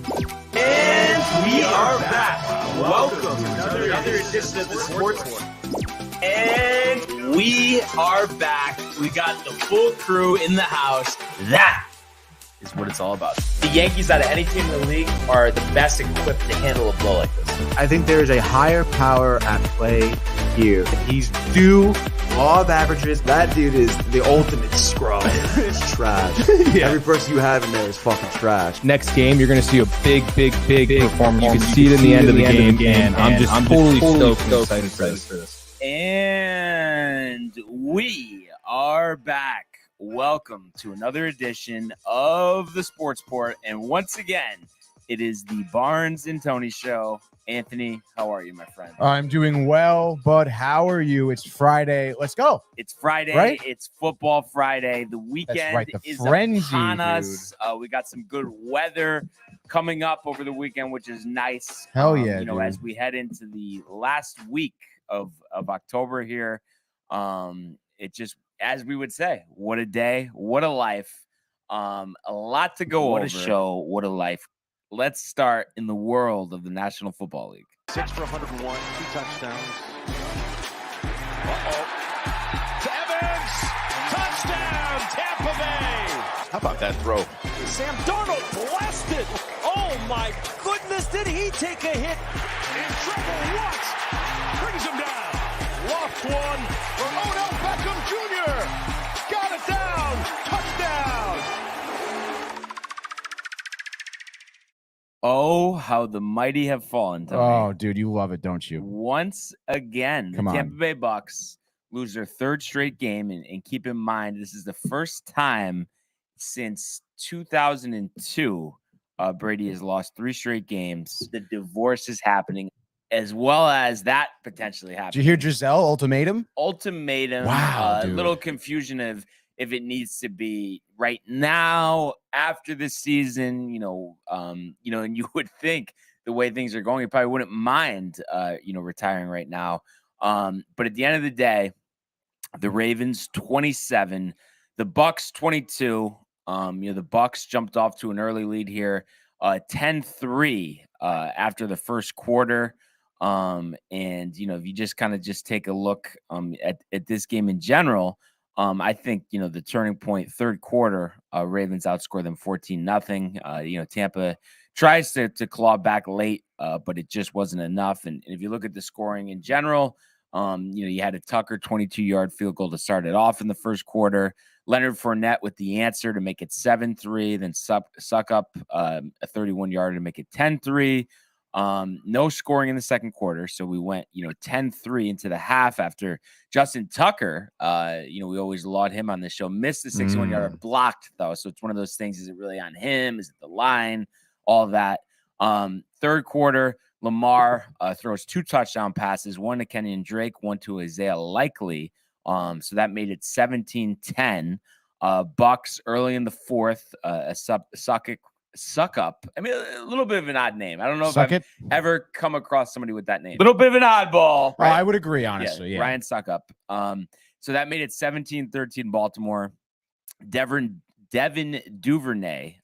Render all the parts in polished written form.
And we are back. Welcome to another edition of the Sports War. And we are back. We got the full crew in the house. That is what it's all about. The Yankees, out of any team in the league, are the best equipped to handle a blow like this. I think there is a higher power at play here. He's due law of averages. That dude is the ultimate scrub. It's trash. Yeah. Every person you have in there is fucking trash. Next game, you're going to see a big performance. You can see it in the end of the game, and I'm just totally stoked and excited for this. And we are back. Welcome to another edition of the Sports Port. And once again, it is the Barnes and Tony Show. Anthony, how are you, my friend? I'm doing well, bud. How are you? It's Friday. Let's go. It's Friday. Right? It's Football Friday. The weekend is upon us. We got some good weather coming up over the weekend, which is nice. Hell yeah, dude. As we head into the last week of October here, it just, as we would say, what a day, what a life. A lot to go over. What a show, what a life. Let's start in the world of the National Football League. 6 for 101, 2 touchdowns. To Evans, touchdown, Tampa Bay. How about that throw? Sam Darnold blasted. Oh my goodness, did he take a hit? In trouble, Watts brings him down. Loft one for Odell Beckham Jr. Got it down, touchdown. Oh, how the mighty have fallen, Tony. Oh, dude, you love it, don't you? Once again, the Tampa Bay Bucks lose their third straight game. And keep in mind, this is the first time since 2002 Brady has lost 3 straight games. The divorce is happening, as well as that potentially happening. Did you hear Giselle ultimatum? Wow, a little confusion of if it needs to be right now, after this season, and you would think the way things are going, you probably wouldn't mind, retiring right now. But at the end of the day, the Ravens 27, the Bucks 22. The Bucks jumped off to an early lead here, 10-3 after the first quarter. And if you just kind of take a look at this game in general, I think, the turning point, third quarter, Ravens outscore them 14-0. Tampa tries to claw back late, but it just wasn't enough. And if you look at the scoring in general, you had a Tucker 22-yard field goal to start it off in the first quarter. Leonard Fournette with the answer to make it 7-3, then suck up a 31-yarder to make it 10-3. No scoring in the second quarter. So we went, 10-3 into the half after Justin Tucker, we always laud him on this show, missed the 61-yarder, blocked though. So it's one of those things. Is it really on him? Is it the line? All of that. Third quarter, Lamar throws 2 touchdown passes, one to Kenyon Drake, one to Isaiah Likely. So that made it 17-10. Bucks early in the fourth, Suck up. I mean, a little bit of an odd name. I don't know if I've ever come across somebody with that name. Little bit of an oddball. Right? I would agree, honestly. Yeah. Ryan Suckup. So that made it 17-13 Baltimore. Devin Duvernay.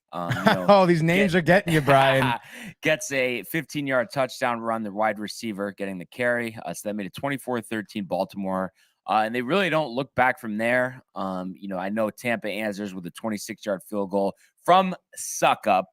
These names are getting you, Brian. Gets a 15-yard touchdown run, the wide receiver getting the carry. So that made it 24-13 Baltimore. And they really don't look back from there. I know Tampa answers with a 26-yard field goal from Suckup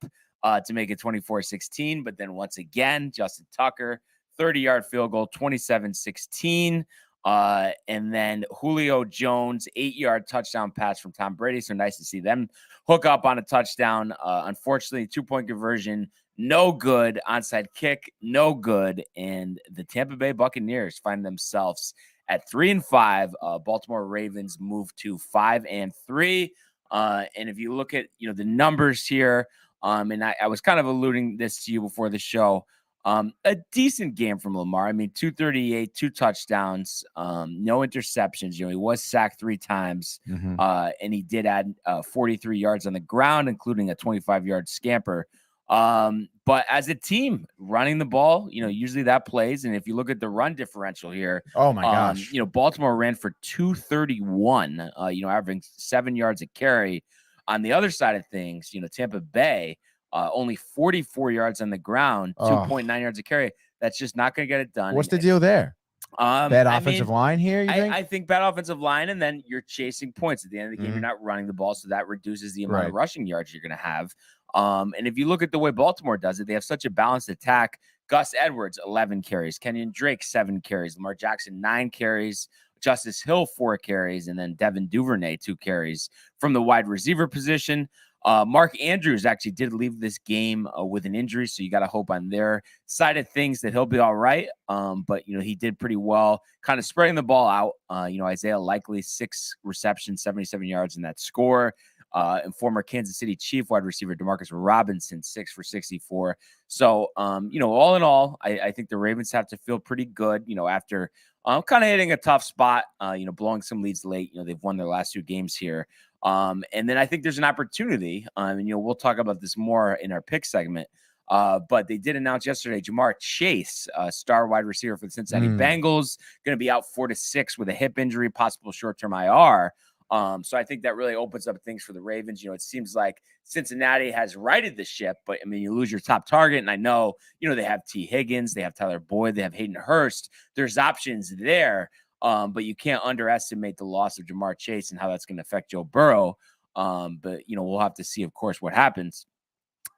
to make it 24-16. But then once again, Justin Tucker, 30-yard field goal, 27-16. And then Julio Jones, 8-yard touchdown pass from Tom Brady. So nice to see them hook up on a touchdown. Unfortunately, 2-point conversion, no good. Onside kick, no good. And the Tampa Bay Buccaneers find themselves at 3-5. Baltimore Ravens move to 5-3. And if you look at, the numbers here, and I was kind of alluding this to you before the show, a decent game from Lamar. I mean, 238, 2 touchdowns, no interceptions. He was sacked 3 times, and he did add 43 yards on the ground, including a 25-yard scamper. But as a team running the ball, usually that plays. And if you look at the run differential here, oh my gosh, Baltimore ran for 231, averaging 7 yards a carry. On the other side of things, Tampa Bay only 44 yards on the ground, 2.9 yards a carry. That's just not going to get it done. What's the deal there? Bad offensive line here, you think? I think bad offensive line, and then you're chasing points. At the end of the game, you're not running the ball, so that reduces the amount of rushing yards you're going to have. And if you look at the way Baltimore does it, they have such a balanced attack. Gus Edwards, 11 carries. Kenyon Drake, 7 carries. Lamar Jackson, 9 carries. Justice Hill, 4 carries. And then Devin Duvernay, 2 carries from the wide receiver position. Mark Andrews actually did leave this game with an injury, so you got to hope on their side of things that he'll be all right. But, he did pretty well kind of spreading the ball out. Isaiah Likely, 6 receptions, 77 yards in that score. And former Kansas City Chief wide receiver DeMarcus Robinson, 6 for 64. So, all in all, I think the Ravens have to feel pretty good, after kind of hitting a tough spot, blowing some leads late. They've won their last 2 games here. And then I think there's an opportunity, and we'll talk about this more in our pick segment. But they did announce yesterday, Jamar Chase, star wide receiver for the Cincinnati Bengals, going to be out 4 to 6 with a hip injury, possible short-term IR. So I think that really opens up things for the Ravens. It seems like Cincinnati has righted the ship, but you lose your top target. And I know, they have T. Higgins, they have Tyler Boyd, they have Hayden Hurst. There's options there. But you can't underestimate the loss of Jamar Chase and how that's going to affect Joe Burrow. But we'll have to see, of course, what happens.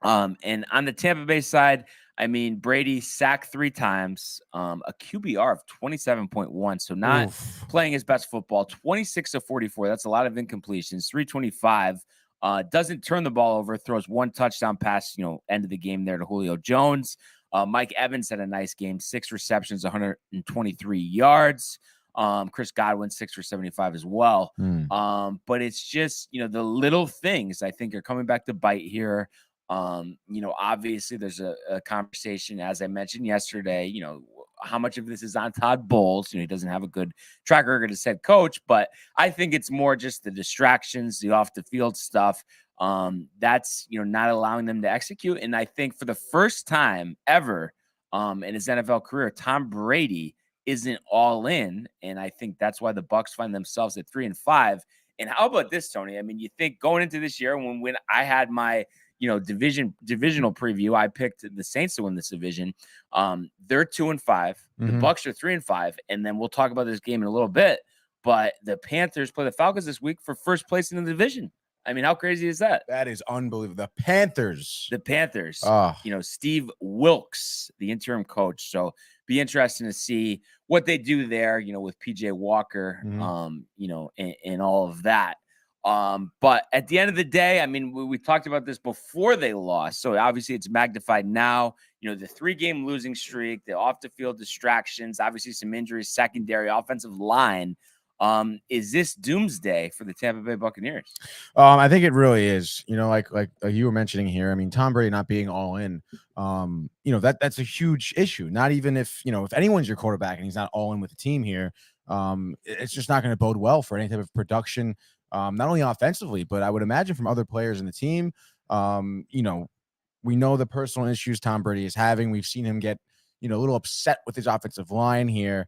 And on the Tampa Bay side, Brady sacked 3 times, a QBR of 27.1. So not playing his best football, 26 of 44. That's a lot of incompletions, 325. Doesn't turn the ball over, throws 1 touchdown pass, end of the game there to Julio Jones. Mike Evans had a nice game, 6 receptions, 123 yards. Chris Godwin, 6 for 75 as well. But it's just, the little things I think are coming back to bite here. Obviously there's a conversation, as I mentioned yesterday, how much of this is on Todd Bowles. He doesn't have a good track record as head coach, but I think it's more just the distractions, the off the field stuff. That's, not allowing them to execute. And I think for the first time ever, in his NFL career, Tom Brady isn't all in. And I think that's why the Bucs find themselves at 3-5. And how about this, Tony? you think going into this year when I had my, divisional preview, I picked the Saints to win this division. They're 2-5. The Bucs are 3-5. And then we'll talk about this game in a little bit. But the Panthers play the Falcons this week for first place in the division. How crazy is that? That is unbelievable. The Panthers. Steve Wilkes, the interim coach. So be interesting to see what they do there, with PJ Walker, and all of that. But at the end of the day, we talked about this before they lost. So obviously it's magnified now, the 3-game losing streak, the off the field distractions, obviously some injuries, secondary, offensive line. Is this doomsday for the Tampa Bay Buccaneers? I think it really is. Like you were mentioning here. Tom Brady not being all in. That's a huge issue. Not even if anyone's your quarterback and he's not all in with the team here, it's just not going to bode well for any type of production. Not only offensively, but I would imagine from other players in the team. We know the personal issues Tom Brady is having. We've seen him get a little upset with his offensive line here.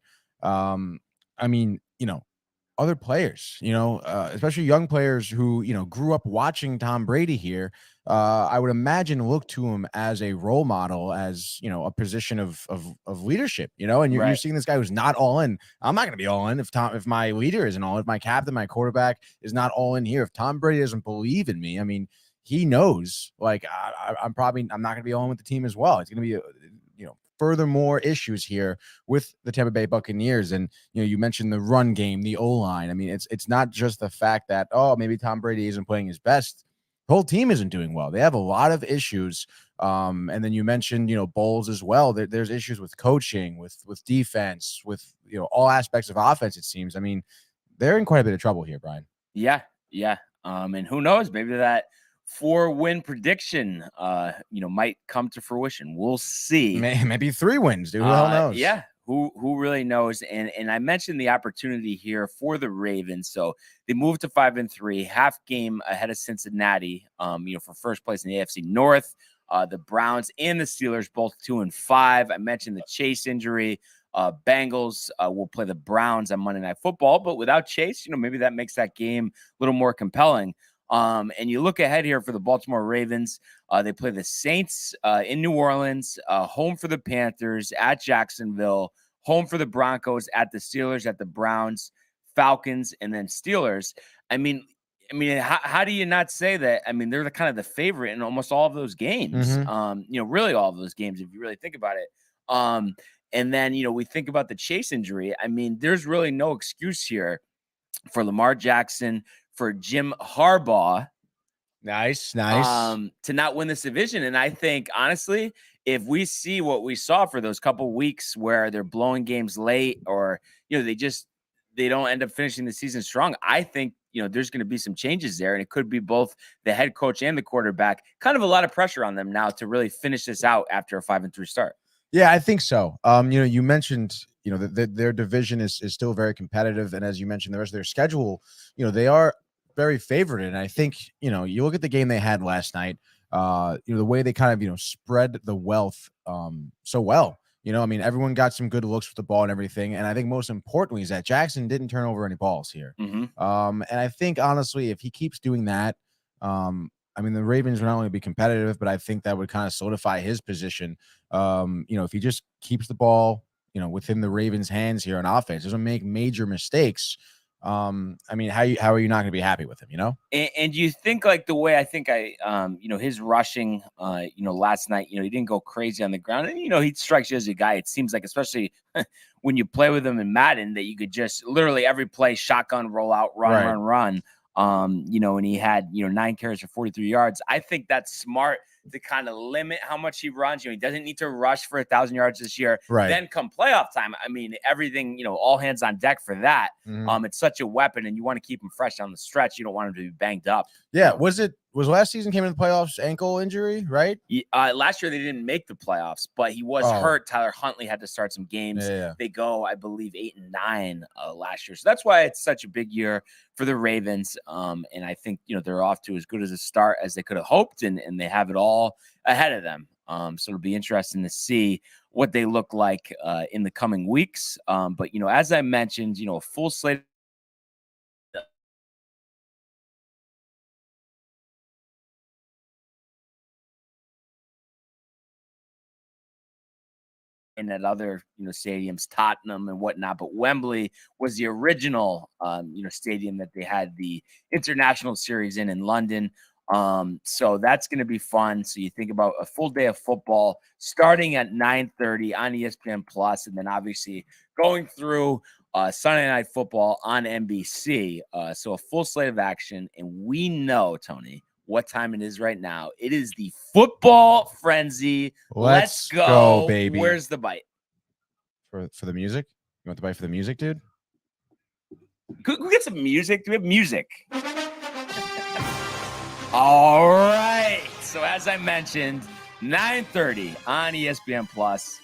Other players, especially young players who, grew up watching Tom Brady here, I would imagine look to him as a role model, as, a position of leadership, and you're seeing this guy who's not all in. I'm not going to be all in if my leader isn't all in, if my captain, my quarterback is not all in here. If Tom Brady doesn't believe in me, he knows, like, I'm not going to be all in with the team as well. It's going to be furthermore issues here with the Tampa Bay Buccaneers. And, you mentioned the run game, the O-line. It's not just the fact that, maybe Tom Brady isn't playing his best. The whole team isn't doing well. They have a lot of issues. And then you mentioned, Bowles as well. There's issues with coaching, with defense, with, all aspects of offense, it seems. They're in quite a bit of trouble here, Brian. Yeah. And who knows, maybe that 4-win prediction, might come to fruition. We'll see. Maybe 3 wins, dude. Who the hell knows? Yeah. Who really knows? And I mentioned the opportunity here for the Ravens. So they moved to 5-3, half game ahead of Cincinnati, for first place in the AFC North. The Browns and the Steelers both 2-5. I mentioned the Chase injury. Bengals will play the Browns on Monday Night Football, but without Chase, maybe that makes that game a little more compelling. And you look ahead here for the Baltimore Ravens. They play the Saints in New Orleans, home for the Panthers at Jacksonville, home for the Broncos at the Steelers, at the Browns, Falcons, and then Steelers. I mean, how do you not say that? I mean, they're the kind of the favorite in almost all of those games. Really all of those games, if you really think about it. And then, we think about the Chase injury. I mean, there's really no excuse here for Lamar Jackson, for Jim Harbaugh. Nice. To not win this division. And I think, honestly, if we see what we saw for those couple weeks where they're blowing games late, or, they don't end up finishing the season strong, I think, there's going to be some changes there. And it could be both the head coach and the quarterback. Kind of a lot of pressure on them now to really finish this out after a 5-3 start. Yeah, I think so. You mentioned, that their division is still very competitive. And as you mentioned, the rest of their schedule, they are very favored. And I think, you look at the game they had last night, the way they kind of, spread the wealth so well. Everyone got some good looks with the ball and everything. And I think most importantly is that Jackson didn't turn over any balls here. And I think, honestly, if he keeps doing that, the Ravens would not only be competitive, but I think that would kind of solidify his position. If he just keeps the ball, within the Ravens' hands here on offense, doesn't make major mistakes. How are you not going to be happy with him? And you think, like, the way I think his rushing, last night, he didn't go crazy on the ground, and he strikes you as a guy. It seems like, especially when you play with him in Madden, that you could just literally every play shotgun, roll out, run. And he had 9 carries for 43 yards. I think that's smart to kind of limit how much he runs. He doesn't need to rush for 1,000 yards this year. Right. Then come playoff time, everything, all hands on deck for that. It's such a weapon, and you want to keep him fresh on the stretch. You don't want him to be banged up. Yeah. Was last season came into the playoffs ankle injury, right? Last year they didn't make the playoffs, but he was hurt. Tyler Huntley had to start some games. Yeah. They go, I believe, 8-9 last year. So that's why it's such a big year for the Ravens. And I think, they're off to as good as a start as they could have hoped, and they have it all ahead of them. So it'll be interesting to see what they look like in the coming weeks. But, as I mentioned, a full slate and at other, stadiums, Tottenham and whatnot. But Wembley was the original, stadium that they had the international series in London. So that's going to be fun. So you think about a full day of football starting at 9:30 on ESPN Plus, and then obviously going through Sunday Night Football on NBC. So a full slate of action. And we know, Tony, what time it is right now. It is the football frenzy. Let's go, baby. Where's the bite? For the music? You want the bite for the music, dude? Could we get some music? Do we have music? All right. So as I mentioned, 9:30 on ESPN Plus.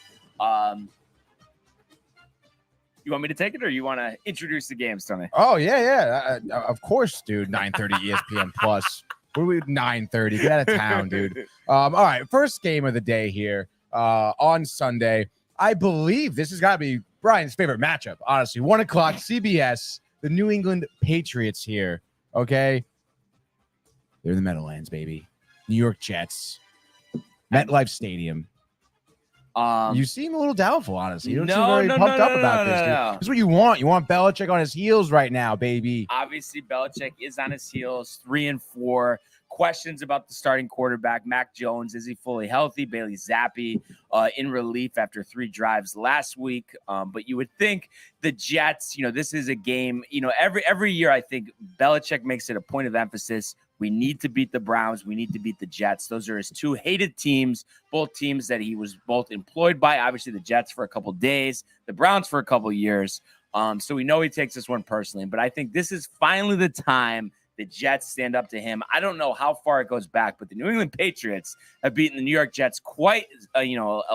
You want me to take it, or you want to introduce the games, Tony? Oh, yeah. Of course, dude. 9:30 ESPN Plus. What are we 9:30? Get out of town, dude. All right. First game of the day here on Sunday. I believe this has got to be Brian's favorite matchup, honestly. 1 o'clock, CBS, the New England Patriots here. Okay. They're in the Meadowlands, baby. New York Jets. MetLife Stadium. You seem a little doubtful, honestly. You don't seem very pumped up about this, dude. No. This is what you want. You want Belichick on his heels right now, baby. Obviously, Belichick is on his heels, 3-4. Questions about the starting quarterback, Mac Jones. Is he fully healthy? Bailey Zappi in relief after 3 drives last week. But you would think the Jets, this is a game, every year I think Belichick makes it a point of emphasis. We need to beat the Browns. We need to beat the Jets. Those are his 2 hated teams, both teams that he was both employed by. Obviously, the Jets for a couple days, the Browns for a couple years. So we know he takes this one personally. But I think this is finally the time the Jets stand up to him. I don't know how far it goes back, but the New England Patriots have beaten the New York Jets quite, a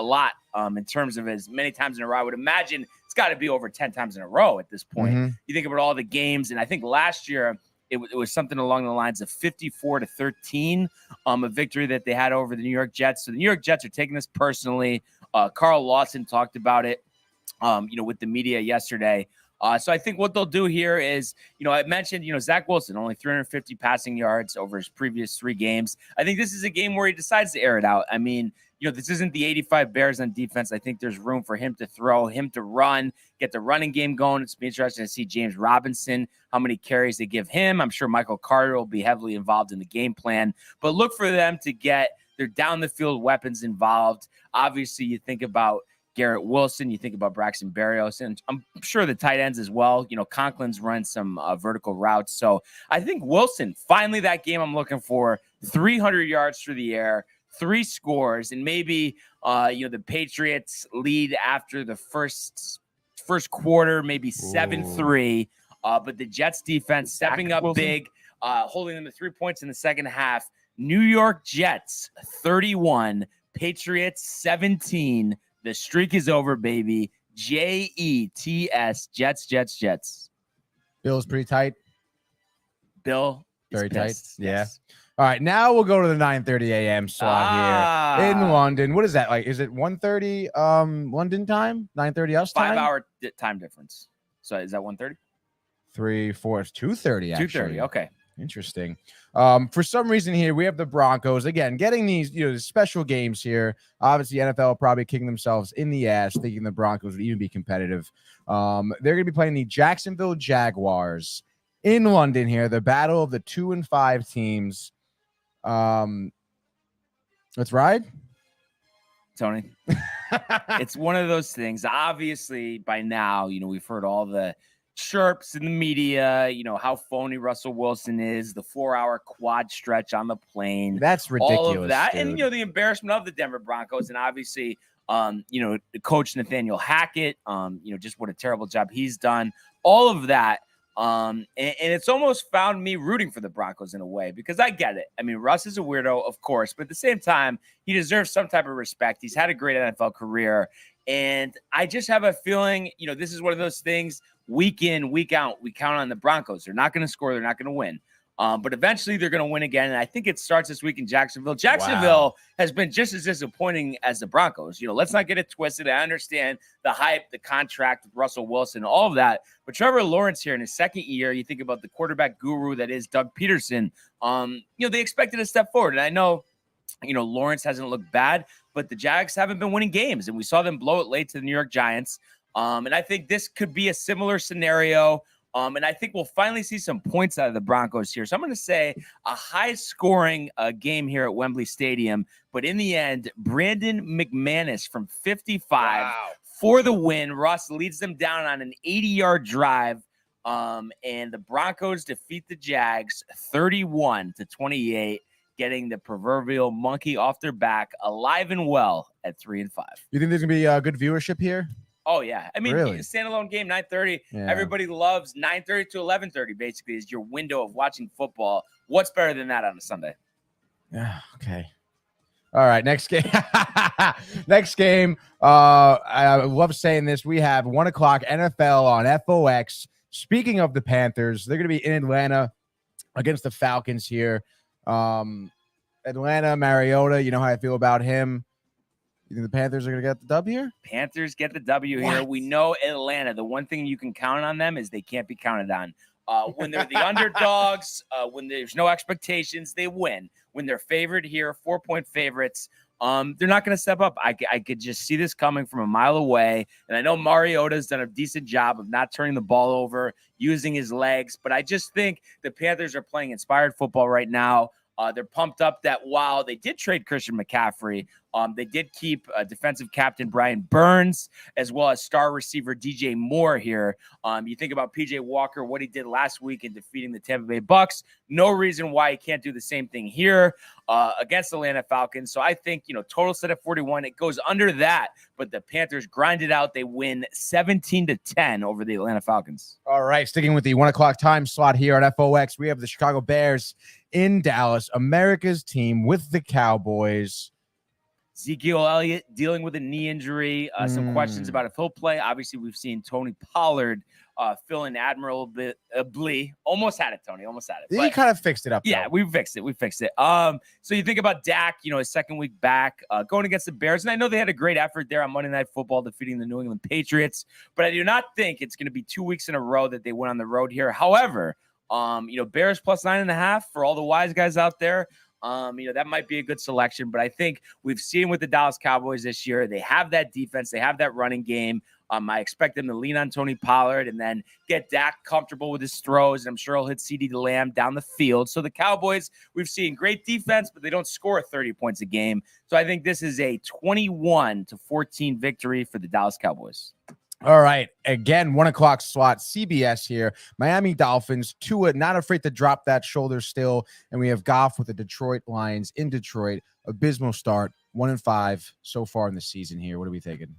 lot in terms of as many times in a row. I would imagine it's got to be over 10 times in a row at this point. You think about all the games, and I think last year it was something along the lines of 54-13, a victory that they had over the New York Jets. So the New York Jets are taking this personally. Carl Lawson talked about it, with the media yesterday. So I think what they'll do here is, I mentioned, Zach Wilson, only 350 passing yards over his previous 3 games. I think this is a game where he decides to air it out. I mean, this isn't the 85 Bears on defense. I think there's room for him to throw, him to run, get the running game going. It's be interesting to see James Robinson, how many carries they give him. I'm sure Michael Carter will be heavily involved in the game plan, but look for them to get their down the field weapons involved. Obviously, you think about Garrett Wilson, you think about Braxton Berrios, and I'm sure the tight ends as well. Conklin's run some vertical routes. So I think Wilson, finally that game I'm looking for, 300 yards through the air, 3 scores, and maybe, the Patriots lead after the first quarter, maybe 7-3. But the Jets defense stepping up big, holding them to 3 points in the second half. New York Jets 31, Patriots 17. The streak is over, baby. Jets, Jets. Bill's pretty tight. Bill very tight. Pissed. Yeah. Yes. All right, now we'll go to the 9:30 a.m. slot here in London. What is that like? Is it 1:30 London time? 9:30 us time? 5-hour time difference. So is that 1:30? 3, 4, it's 2:30 actually. 2:30. Okay. Interesting. For some reason here, we have the Broncos again getting these, special games here. Obviously, NFL probably kicking themselves in the ass, thinking the Broncos would even be competitive. They're going to be playing the Jacksonville Jaguars in London here. The battle of the 2 and 5 teams. Let's ride, Tony. It's one of those things. Obviously, by now, we've heard all the chirps in the media, how phony Russell Wilson is, the 4-hour quad stretch on the plane. That's ridiculous. All of that. Dude. And, the embarrassment of the Denver Broncos. And obviously, Coach Nathaniel Hackett, just what a terrible job he's done. All of that. And it's almost found me rooting for the Broncos in a way, because I get it. I mean, Russ is a weirdo, of course, but at the same time, he deserves some type of respect. He's had a great NFL career. And I just have a feeling, this is one of those things, week in, week out, we count on the Broncos. They're not going to score. They're not going to win. But eventually they're going to win again. And I think it starts this week in Jacksonville. Jacksonville has been just as disappointing as the Broncos. Let's not get it twisted. I understand the hype, the contract with Russell Wilson, all of that. But Trevor Lawrence here in his second year, you think about the quarterback guru that is Doug Peterson. They expected a step forward. And I know, Lawrence hasn't looked bad, but the Jags haven't been winning games. And we saw them blow it late to the New York Giants. And I think this could be a similar scenario. And I think we'll finally see some points out of the Broncos here. So I'm going to say a high-scoring game here at Wembley Stadium. But in the end, Brandon McManus from 55 for the win. Russ leads them down on an 80-yard drive. And the Broncos defeat the Jags 31-28, getting the proverbial monkey off their back, alive and well at 3-5. You think there's going to be a good viewership here? Oh, yeah. I mean, really? Standalone game, 9:30. Yeah. Everybody loves 9:30 to 11:30, basically, is your window of watching football. What's better than that on a Sunday? Yeah, okay. All right, next game. Next game. I love saying this. We have 1 o'clock NFL on FOX. Speaking of the Panthers, they're going to be in Atlanta against the Falcons here. Atlanta, Mariota, you know how I feel about him. You think the Panthers are going to get the W here? Panthers get the W here. We know Atlanta. The one thing you can count on them is they can't be counted on. When they're the underdogs, when there's no expectations, they win. When they're favored here, 4-point favorites, they're not going to step up. I could just see this coming from a mile away. And I know Mariota's done a decent job of not turning the ball over, using his legs. But I just think the Panthers are playing inspired football right now. They're pumped up that while they did trade Christian McCaffrey, they did keep defensive captain Brian Burns, as well as star receiver DJ Moore here. You think about PJ Walker, what he did last week in defeating the Tampa Bay Bucks. No reason why he can't do the same thing here against the Atlanta Falcons. So I think, total set at 41. It goes under that, but the Panthers grind it out. They win 17-10 over the Atlanta Falcons. All right, sticking with the 1 o'clock time slot here on FOX, we have the Chicago Bears in Dallas, America's team with the Cowboys. Ezekiel Elliott dealing with a knee injury. Some questions about if he'll play. Obviously, we've seen Tony Pollard filling admirably. Almost had it, Tony. Almost had it. He kind of fixed it up. Yeah, though. we fixed it. So you think about Dak, his second week back, going against the Bears, and I know they had a great effort there on Monday Night Football, defeating the New England Patriots, but I do not think it's going to be 2 weeks in a row that they went on the road here. However, Bears plus 9.5 for all the wise guys out there. That might be a good selection, but I think we've seen with the Dallas Cowboys this year, they have that defense, they have that running game. I expect them to lean on Tony Pollard and then get Dak comfortable with his throws. And I'm sure he'll hit CeeDee Lamb down the field. So the Cowboys, we've seen great defense, but they don't score 30 points a game. So I think this is a 21-14 victory for the Dallas Cowboys. All right. Again, 1 o'clock slot, CBS here. Miami Dolphins, Tua not afraid to drop that shoulder still. And we have Goff with the Detroit Lions in Detroit. Abysmal start, 1-5 so far in the season here. What are we thinking?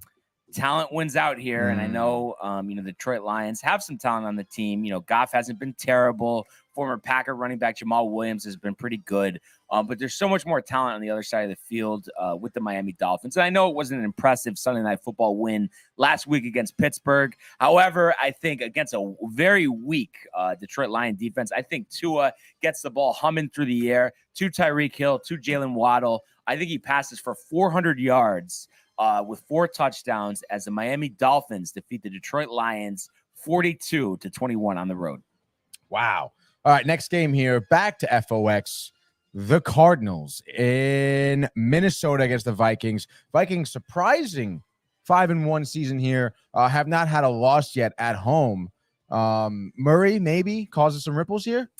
Talent wins out here, and I know, the Detroit Lions have some talent on the team. Goff hasn't been terrible. Former Packer running back Jamal Williams has been pretty good, but there's so much more talent on the other side of the field with the Miami Dolphins. And I know it wasn't an impressive Sunday Night Football win last week against Pittsburgh. However, I think against a very weak Detroit Lion defense, I think Tua gets the ball humming through the air to Tyreek Hill, to Jalen Waddle. I think he passes for 400 yards. With 4 touchdowns as the Miami Dolphins defeat the Detroit Lions 42-21 on the road. Wow. All right, next game here. Back to FOX. The Cardinals in Minnesota against the Vikings. Vikings surprising 5-1 season here. Have not had a loss yet at home. Murray maybe causes some ripples here.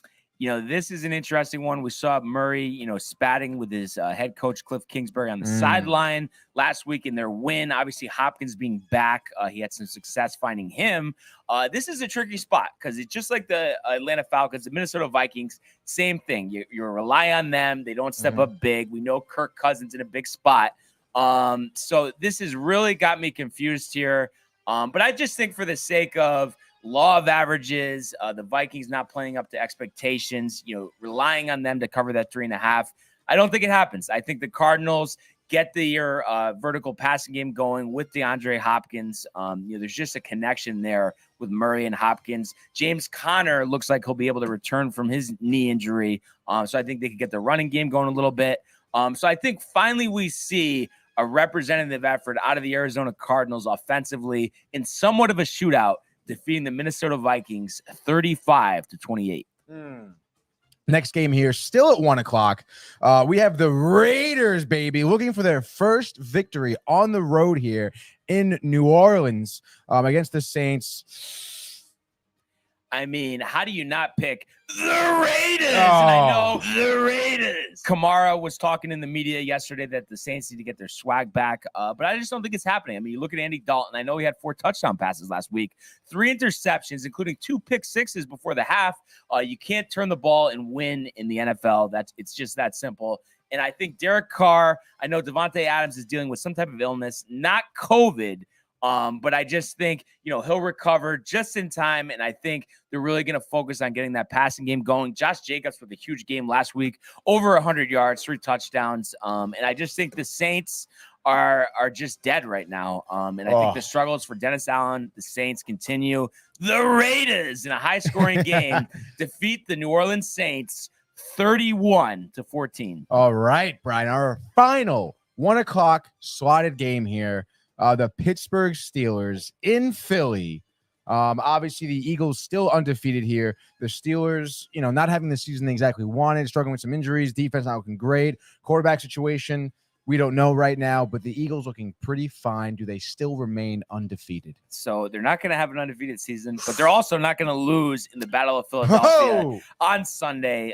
This is an interesting one. We saw Murray, spatting with his head coach Cliff Kingsbury on the sideline last week in their win. Obviously, Hopkins being back, he had some success finding him. This is a tricky spot because it's just like the Atlanta Falcons, the Minnesota Vikings, same thing. You rely on them. They don't step up big. We know Kirk Cousins in a big spot. So this has really got me confused here. But I just think for the sake of law of averages, the Vikings not playing up to expectations, relying on them to cover that 3.5. I don't think it happens. I think the Cardinals get their vertical passing game going with DeAndre Hopkins. There's just a connection there with Murray and Hopkins. James Conner looks like he'll be able to return from his knee injury. So I think they could get the running game going a little bit. So I think finally we see a representative effort out of the Arizona Cardinals offensively in somewhat of a shootout, defeating the Minnesota Vikings 35-28. Next game here, still at 1 o'clock. We have the Raiders, baby, looking for their first victory on the road here in New Orleans against the Saints. I mean, how do you not pick the Raiders? And I know the Raiders. Kamara was talking in the media yesterday that the Saints need to get their swag back, but I just don't think it's happening. I mean, you look at Andy Dalton. I know he had 4 touchdown passes last week, 3 interceptions, including 2 pick sixes before the half. You can't turn the ball and win in the NFL. It's just that simple. And I think Derek Carr, I know Devontae Adams is dealing with some type of illness, not COVID. But I just think, he'll recover just in time. And I think they're really going to focus on getting that passing game going. Josh Jacobs with a huge game last week, over 100 yards, 3 touchdowns. And I just think the Saints are just dead right now. And I think the struggles for Dennis Allen, the Saints continue. The Raiders in a high scoring game defeat the New Orleans Saints 31-14. All right, Brian, our final 1 o'clock slotted game here. The Pittsburgh Steelers in Philly. Obviously, the Eagles still undefeated here. The Steelers, not having the season they exactly wanted, struggling with some injuries, defense not looking great. Quarterback situation, we don't know right now, but the Eagles looking pretty fine. Do they still remain undefeated? So they're not going to have an undefeated season, but they're also not going to lose in the Battle of Philadelphia on Sunday.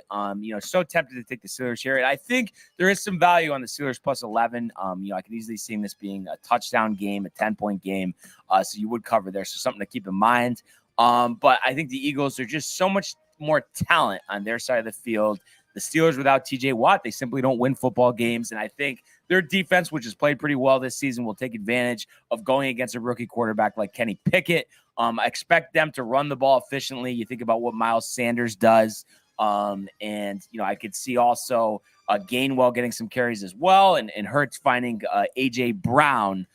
So tempted to take the Steelers here. And I think there is some value on the Steelers plus 11. I can easily see this being a touchdown game, a 10-point game. So you would cover there. So something to keep in mind. But I think the Eagles are just so much more talent on their side of the field. The Steelers without TJ Watt, they simply don't win football games. And I think their defense, which has played pretty well this season, will take advantage of going against a rookie quarterback like Kenny Pickett. I expect them to run the ball efficiently. You think about what Miles Sanders does. I could see also Gainwell getting some carries as well. And Hurts finding A.J. Brown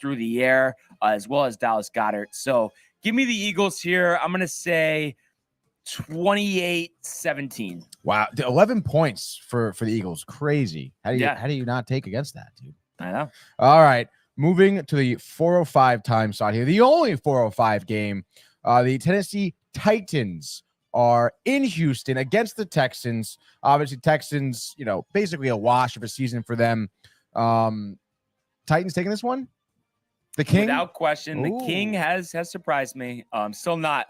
through the air, as well as Dallas Goedert. So Give me the Eagles here. I'm going to say 28-17. Wow, 11 points for the Eagles. Crazy. How do you not take against that, dude? I know. All right, moving to the 4:05 time slot here. The only 4:05 game. The Tennessee Titans are in Houston against the Texans. Obviously, Texans, basically a wash of a season for them. Titans taking this one. The King, without question. Ooh. The King has surprised me. Still not,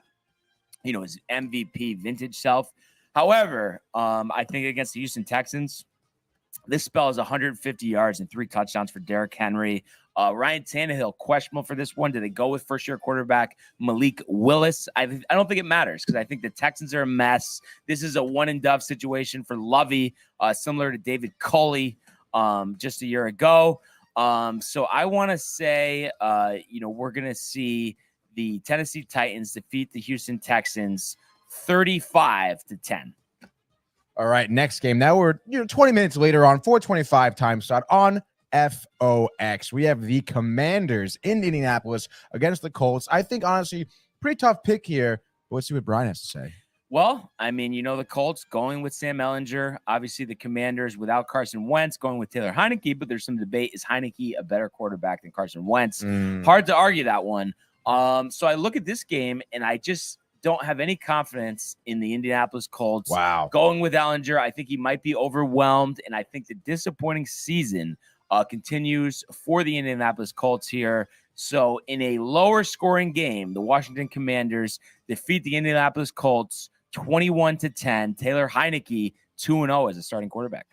his MVP vintage self. However, I think against the Houston Texans, this spell is 150 yards and 3 touchdowns for Derrick Henry. Ryan Tannehill, questionable for this one. Do they go with first-year quarterback Malik Willis? I don't think it matters because I think the Texans are a mess. This is a one-and-done situation for Lovey, similar to David Culley just a year ago. So I want to say, we're going to see the Tennessee Titans defeat the Houston Texans 35-10. All right, next game. Now we're 20 minutes later on 4:25 time slot on FOX. We have the Commanders in Indianapolis against the Colts. I think honestly, pretty tough pick here. But let's see what Brian has to say. Well, I mean, the Colts going with Sam Ehlinger. Obviously, the Commanders without Carson Wentz going with Taylor Heineke, but there's some debate. Is Heineke a better quarterback than Carson Wentz? Hard to argue that one. So I look at this game, and I just don't have any confidence in the Indianapolis Colts. Wow. Going with Ehlinger, I think he might be overwhelmed, and I think the disappointing season continues for the Indianapolis Colts here. So in a lower scoring game, the Washington Commanders defeat the Indianapolis Colts 21-10. Taylor Heineke 2-0 as a starting quarterback.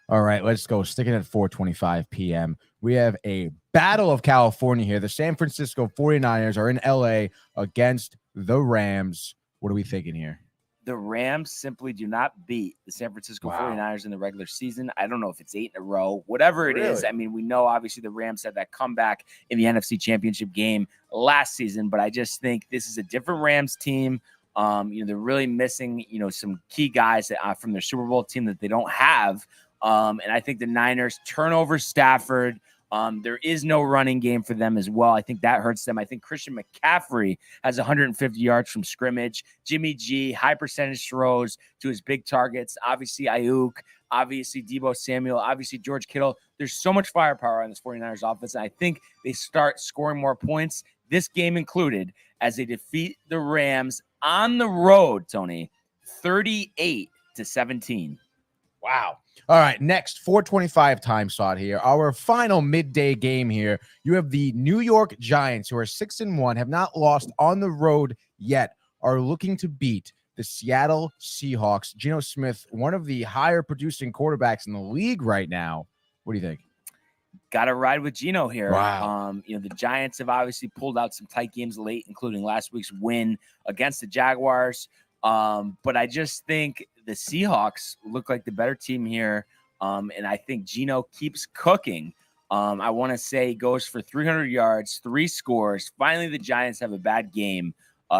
All right, let's go. Sticking at 4:25 p.m. We have a battle of California here. The San Francisco 49ers are in LA against the Rams. What are we thinking here? The Rams simply do not beat the San Francisco 49ers in the regular season. I don't know if it's 8 in a row, whatever it is. I mean, we know obviously the Rams had that comeback in the NFC Championship game last season, but I just think this is a different Rams team. They're really missing, some key guys that, from their Super Bowl team that they don't have. And I think the Niners turn over Stafford. There is no running game for them as well. I think that hurts them. I think Christian McCaffrey has 150 yards from scrimmage. Jimmy G, high percentage throws to his big targets. Obviously, Ayuk. Obviously, Deebo Samuel. Obviously, George Kittle. There's so much firepower on this 49ers offense. And I think they start scoring more points, this game included, as they defeat the Rams on the road, Tony, 38-17. Wow. All right, next 4:25 time slot here. Our final midday game here. You have the New York Giants, who are 6-1, have not lost on the road yet, are looking to beat the Seattle Seahawks. Geno Smith, one of the higher producing quarterbacks in the league right now. What do you think? Got to ride with Geno here. Wow. The Giants have obviously pulled out some tight games late, including last week's win against the Jaguars. But I just think the Seahawks look like the better team here. And I think Geno keeps cooking. I want to say he goes for 300 yards, 3 scores. Finally, the Giants have a bad game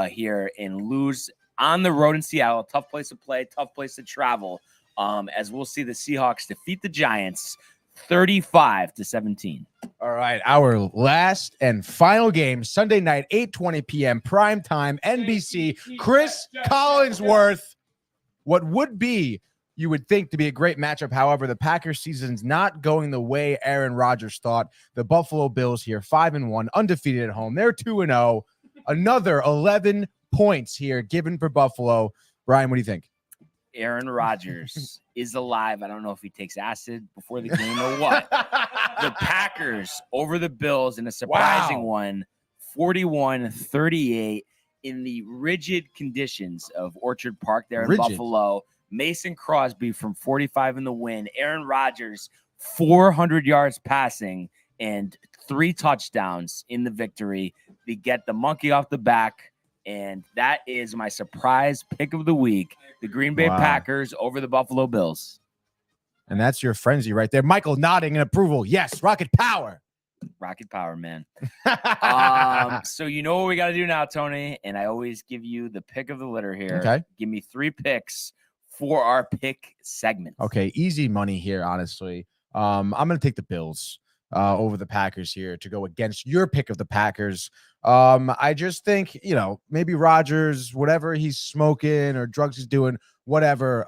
here and lose on the road in Seattle. Tough place to play, tough place to travel. As we'll see the Seahawks defeat the Giants 35-17. All right, our last and final game, Sunday night, 8:20 p.m., prime time, NBC, Chris Collinsworth. What would be, you would think, to be a great matchup. However, the Packers season's not going the way Aaron Rodgers thought. The Buffalo Bills here, 5-1, undefeated at home. They're 2-0. Another 11 points here given for Buffalo. Brian, what do you think? Aaron Rodgers is alive. I don't know if he takes acid before the game or what. The Packers over the Bills in a surprising one, 41-38 in the rigid conditions of Orchard Park there in Buffalo. Mason Crosby from 45 in the win. Aaron Rodgers, 400 yards passing and 3 touchdowns in the victory. They get the monkey off the back. And that is my surprise pick of the week. The Green Bay Packers over the Buffalo Bills. And that's your frenzy right there. Michael nodding in approval. Yes, rocket power. Rocket power, man. So you know what we got to do now, Tony? And I always give you the pick of the litter here. Okay. Give me 3 picks for our pick segment. Okay, easy money here, honestly. I'm going to take the Bills. over the Packers here to go against your pick of the Packers. I just think, maybe Rodgers, whatever he's smoking or drugs he's doing, whatever.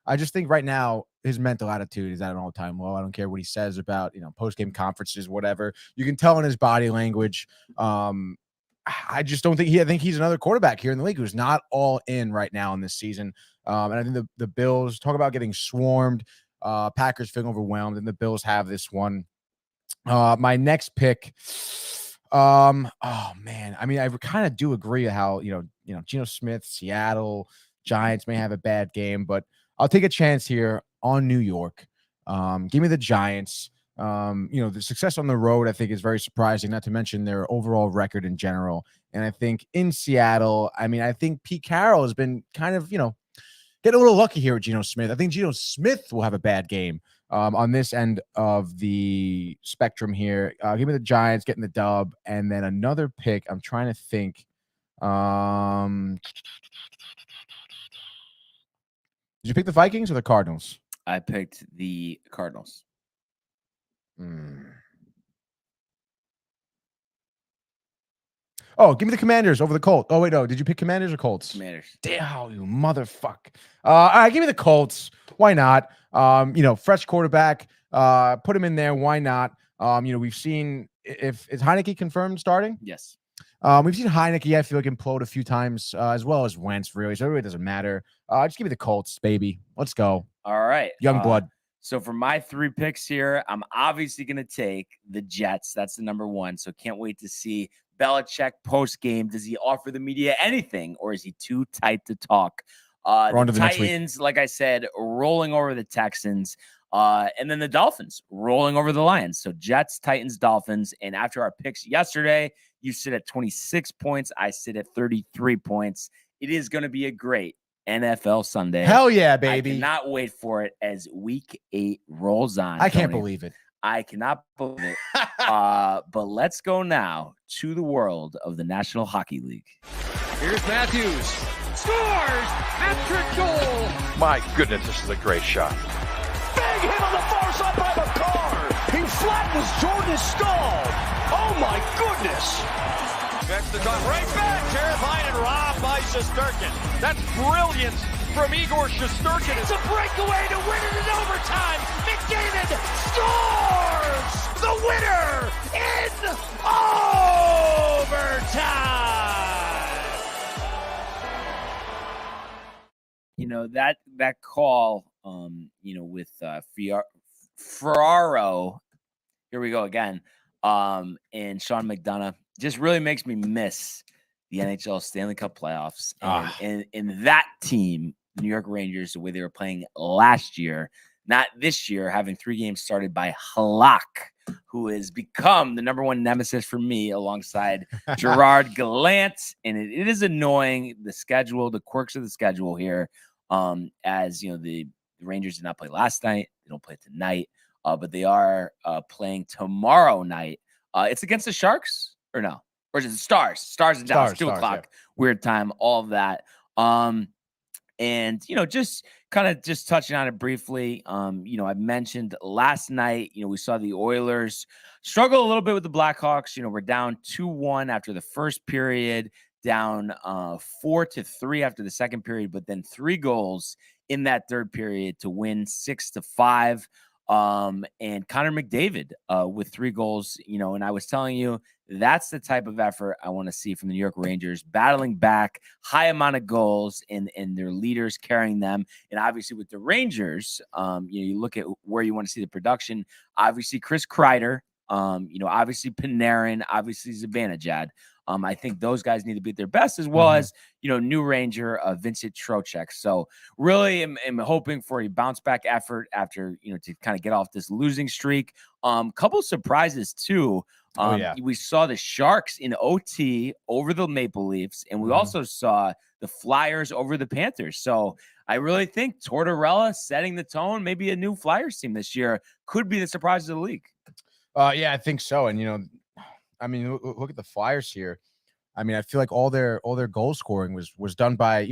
I just think right now his mental attitude is at an all-time low. I don't care what he says about, post-game conferences, whatever. You can tell in his body language. I just don't think I think he's another quarterback here in the league who's not all in right now in this season. And I think the Bills, talk about getting swarmed, Packers feeling overwhelmed, and the Bills have this one. My next pick, oh man, I mean, I kind of do agree how Geno Smith, Seattle Giants may have a bad game, but I'll take a chance here on New York. Give me the Giants. The success on the road, I think, is very surprising, not to mention their overall record in general. And I think in Seattle, I think Pete Carroll has been kind of, getting a little lucky here with Geno Smith. I think Geno Smith will have a bad game on this end of the spectrum here. Give me the Giants getting the dub. And then another pick, I'm trying to think. Did you pick the Vikings or the Cardinals? I picked the Cardinals. Oh, give me the Commanders over the Colts. Oh, wait, no. Did you pick Commanders or Colts? Commanders. Damn, you motherfucker. All right, give me the Colts. Why not? Fresh quarterback. Put him in there. Why not? We've seen is Heineke confirmed starting? Yes. We've seen Heineke, I feel like, implode a few times, as well as Wentz, really. So it really doesn't matter. Just give me the Colts, baby. Let's go. All right. Young blood. So for my 3 picks here, I'm obviously going to take the Jets. That's the number 1. So can't wait to see Belichick post-game. Does he offer the media anything, or is he too tight to talk? The Titans, like I said, rolling over the Texans. And then the Dolphins rolling over the Lions. So Jets, Titans, Dolphins. And after our picks yesterday, you sit at 26 points. I sit at 33 points. It is going to be a great NFL Sunday. Hell yeah, baby. I cannot wait for it as week 8 rolls on. I can't believe it. I cannot believe it. But let's go now to the world of the National Hockey League. Here's Matthews. Scores! Hat-trick goal! My goodness, this is a great shot. Big hit on the far side by McCarr. He flattens Jordan's stall. Oh my goodness! Gets the gun right back. Terrified and robbed by Shesterkin. That's brilliance from Igor Shesterkin. It's a breakaway to win it in overtime. McDavid scores the winner in overtime. That call, with Ferraro. Here we go again. And Sean McDonough just really makes me miss the NHL Stanley Cup playoffs and that team, the New York Rangers, the way they were playing last year, not this year, having 3 games started by Halak, who has become the number 1 nemesis for me alongside Gerard Gallant. And it is annoying, the quirks of the schedule here. As the Rangers did not play last night. They don't play tonight, but they are playing tomorrow night. It's against the Sharks or no? Or is it the Stars? Stars and Dallas, 2 o'clock, yeah. Weird time, all of that. And, just kind of just touching on it briefly, I mentioned last night, we saw the Oilers struggle a little bit with the Blackhawks. We're down 2-1 after the first period, down 4-3 after the second period, but then 3 goals in that third period to win 6-5. And Connor McDavid with 3 goals, and I was telling you, that's the type of effort I want to see from the New York Rangers, battling back, high amount of goals, and their leaders carrying them. And obviously with the Rangers, you look at where you want to see the production. Obviously Chris Kreider, obviously Panarin, obviously Zibanejad. I think those guys need to be at their best, as well as, new Ranger, Vincent Trocheck. So really am hoping for a bounce back effort after, to kind of get off this losing streak. Couple surprises too. We saw the Sharks in OT over the Maple Leafs, and we also saw the Flyers over the Panthers. So I really think Tortorella setting the tone, maybe a new Flyers team this year, could be the surprise of the league. Yeah, I think so. And, look at the Flyers here. I feel like all their goal scoring was done by,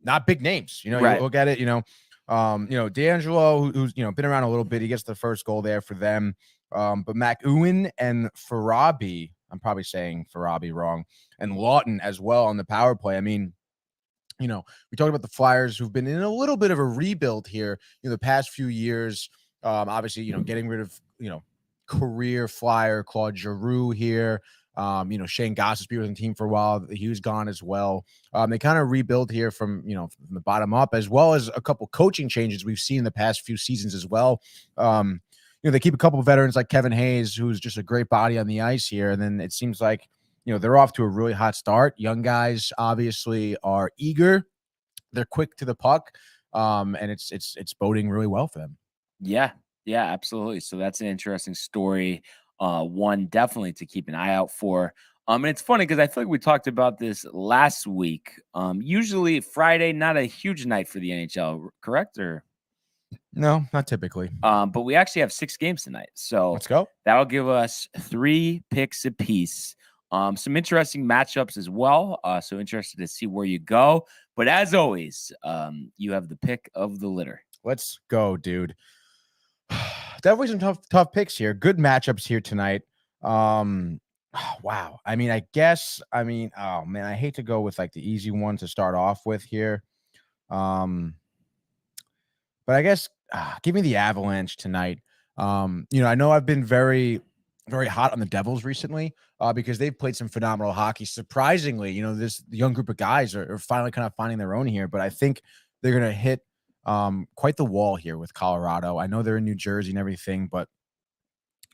not big names. Right. You look at it, D'Angelo, who's, been around a little bit. He gets the first goal there for them. But McEwen and Farabi, I'm probably saying Farabi wrong, and Lawton as well on the power play. I mean, we talked about the Flyers who've been in a little bit of a rebuild here, the past few years. Obviously, getting rid of, career Flyer Claude Giroux here. Shane Goss has been with the team for a while. He was gone as well. They kind of rebuild here from the bottom up, as well as a couple coaching changes we've seen in the past few seasons as well. They keep a couple of veterans like Kevin Hayes, who's just a great body on the ice here. And then it seems like, they're off to a really hot start. Young guys obviously are eager. They're quick to the puck. And it's boding really well for them. Yeah, absolutely. So that's an interesting story. One definitely to keep an eye out for. And it's funny because I feel like we talked about this last week. Usually Friday, not a huge night for the NHL, correct? Or no, not typically. But we actually have 6 games tonight. So let's go. That'll give us 3 picks apiece. Some interesting matchups as well. So interested to see where you go. But as always, you have the pick of the litter. Let's go, dude. Definitely some tough picks here. Good matchups here tonight. Wow. I mean, oh man, I hate to go with like the easy one to start off with here. But I guess give me the Avalanche tonight. I know I've been very, very hot on the Devils recently because they've played some phenomenal hockey. Surprisingly, this young group of guys are finally kind of finding their own here, but I think they're going to hit quite the wall here with Colorado. I know they're in New Jersey and everything, but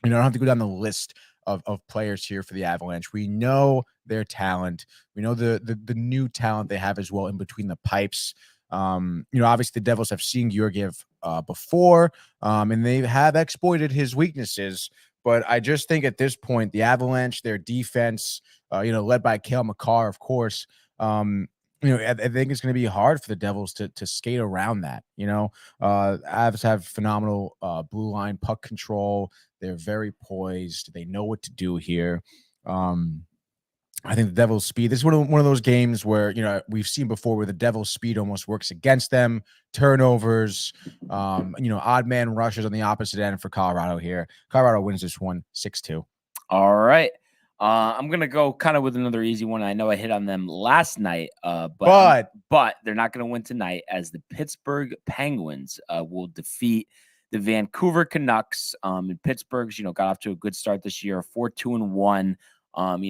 I don't have to go down the list of players here for the Avalanche. We know their talent. We know the new talent they have as well in between the pipes. Obviously the Devils have seen Georgiev before, and they have exploited his weaknesses. But I just think at this point, the Avalanche, their defense, led by Cale Makar, of course, I think it's going to be hard for the Devils to skate around that. Avs have phenomenal blue line puck control. They're very poised. They know what to do here. I think the Devils' speed. This is one of those games where we've seen before where the Devils' speed almost works against them. Turnovers, odd man rushes on the opposite end for Colorado here. Colorado wins this one 6-2. All right. I'm gonna go kind of with another easy one. I know I hit on them last night, but they're not gonna win tonight as the Pittsburgh Penguins will defeat the Vancouver Canucks. And Pittsburgh's got off to a good start this year, 4-2-1.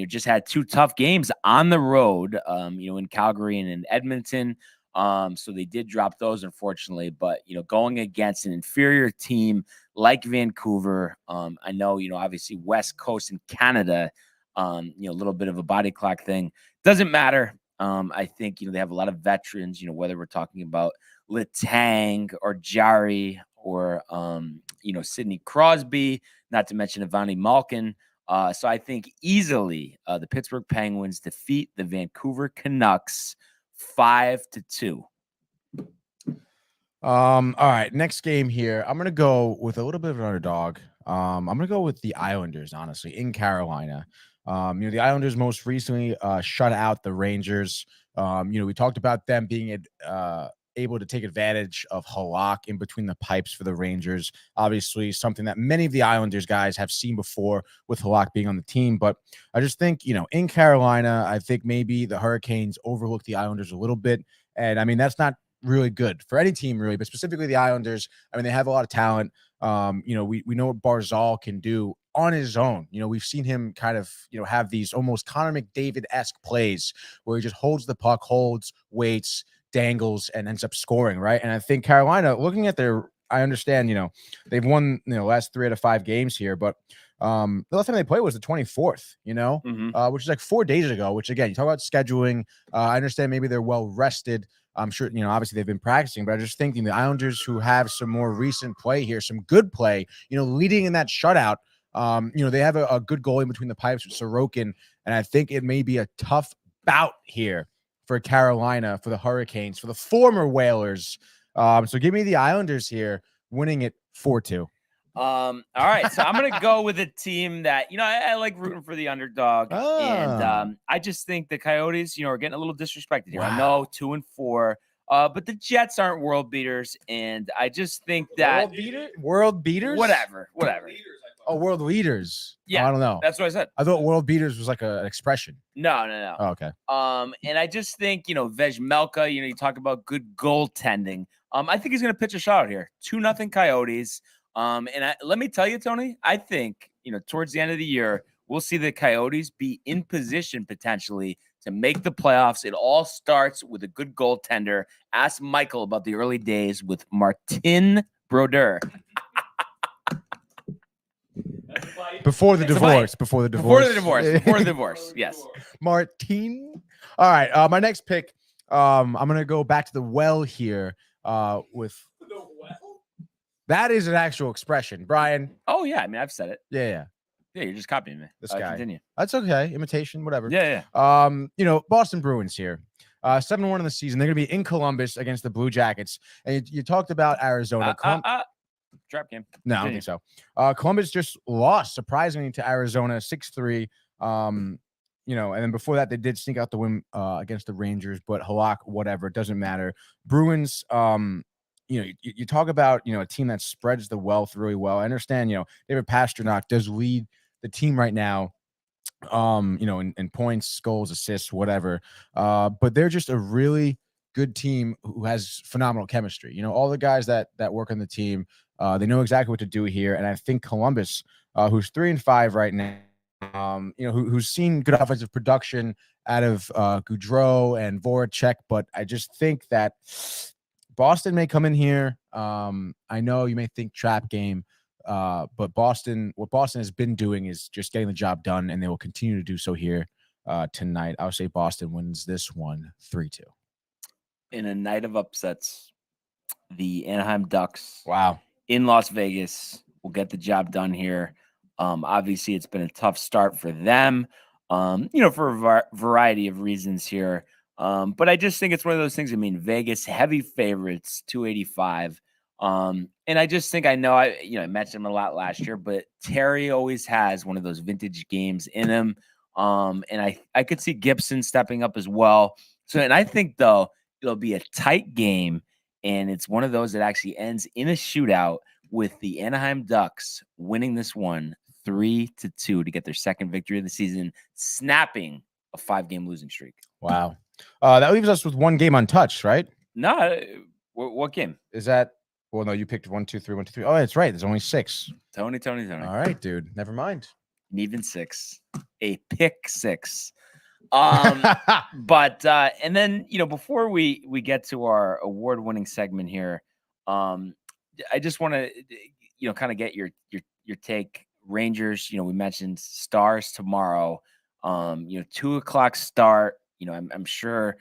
Just had 2 tough games on the road, in Calgary and in Edmonton. So they did drop those, unfortunately. But, going against an inferior team like Vancouver, I know, obviously West Coast and Canada, a little bit of a body clock thing. Doesn't matter. I think, they have a lot of veterans, whether we're talking about Letang or Jari or, Sidney Crosby, not to mention Evgeny Malkin. So I think easily the Pittsburgh Penguins defeat the Vancouver Canucks 5-2. All right, next game here. I'm gonna go with a little bit of an underdog. I'm gonna go with the Islanders, honestly, in Carolina. The Islanders most recently shut out the Rangers. We talked about them being able to take advantage of Halak in between the pipes for the Rangers. Obviously, something that many of the Islanders guys have seen before with Halak being on the team. But I just think, in Carolina, I think maybe the Hurricanes overlooked the Islanders a little bit. And I mean, that's not really good for any team, really, but specifically the Islanders. I mean, they have a lot of talent. We know what Barzal can do on his own. We've seen him kind of, have these almost Connor McDavid-esque plays where he just holds the puck, waits, dangles, and ends up scoring, right? And I think Carolina, looking at I understand, they've won, last 3 out of 5 games here, but the last time they played was the 24th, which is like 4 days ago, which again, you talk about scheduling. I understand maybe they're well rested. I'm sure, obviously they've been practicing, but I just think the Islanders who have some more recent play here, some good play, leading in that shutout, they have a good goalie in between the pipes with Sorokin, and I think it may be a tough bout here for Carolina, for the Hurricanes, for the former Whalers. So give me the Islanders here, winning it 4-2. All right, so I'm gonna go with a team that I like rooting for the underdog, and I just think the Coyotes, are getting a little disrespected here. Wow. I know 2-4, but the Jets aren't world beaters, and I just think that world beaters, whatever. Oh, world leaders. Yeah, I don't know. That's what I said. I thought world beaters was like an expression. No. Oh, okay. And I just think, Vejmelka, you talk about good goaltending. I think he's going to pitch a shutout here. 2-0 Coyotes. Let me tell you, Tony, I think, towards the end of the year, we'll see the Coyotes be in position potentially to make the playoffs. It all starts with a good goaltender. Ask Michael about the early days with Martin Brodeur. Before the divorce. Before the divorce. Yes. Martin. All right. My next pick. I'm gonna go back to the well here. With the well. That is an actual expression, Brian. Oh yeah. I mean, I've said it. Yeah. Yeah, you're just copying me. This guy. Continue. That's okay. Imitation, whatever. Yeah. Boston Bruins here. 7-1 in the season. They're gonna be in Columbus against the Blue Jackets. And you talked about Arizona. Trap game. No, I don't think so. Columbus just lost surprisingly to Arizona 6-3. And then before that, they did sneak out the win against the Rangers, but Halak, whatever, it doesn't matter. Bruins, you talk about, a team that spreads the wealth really well. I understand, David Pastrnak does lead the team right now, in points, goals, assists, whatever. But they're just a really good team who has phenomenal chemistry. All the guys that work on the team, they know exactly what to do here. And I think Columbus, who's 3-5 right now, who's seen good offensive production out of Gaudreau and Voracek, but I just think that Boston may come in here. I know you may think trap game, but what Boston has been doing is just getting the job done, and they will continue to do so here tonight. I'll say Boston wins this one 3-2. In a night of upsets, the Anaheim Ducks, wow, in Las Vegas, will get the job done here. Obviously, it's been a tough start for them, for a variety of reasons here. But I just think it's one of those things. I mean, Vegas, heavy favorites, 285. And I just think I mentioned him a lot last year, but Terry always has one of those vintage games in him. And I could see Gibson stepping up as well. So, and I think, though, it'll be a tight game, and it's one of those that actually ends in a shootout with the Anaheim Ducks winning this one 3-2 to get their second victory of the season, snapping a 5-game losing streak. Wow. That leaves us with one game untouched, right? No, what game is that? Well, no, you picked 1, 2, 3, 1, 2, 3. Oh, that's right. There's only 6. Tony. All right, dude. Never mind. An even 6, a pick 6. But and then before we get to our award-winning segment here, I just want to kind of get your take. Rangers, we mentioned Stars tomorrow. 2:00 start. I'm sure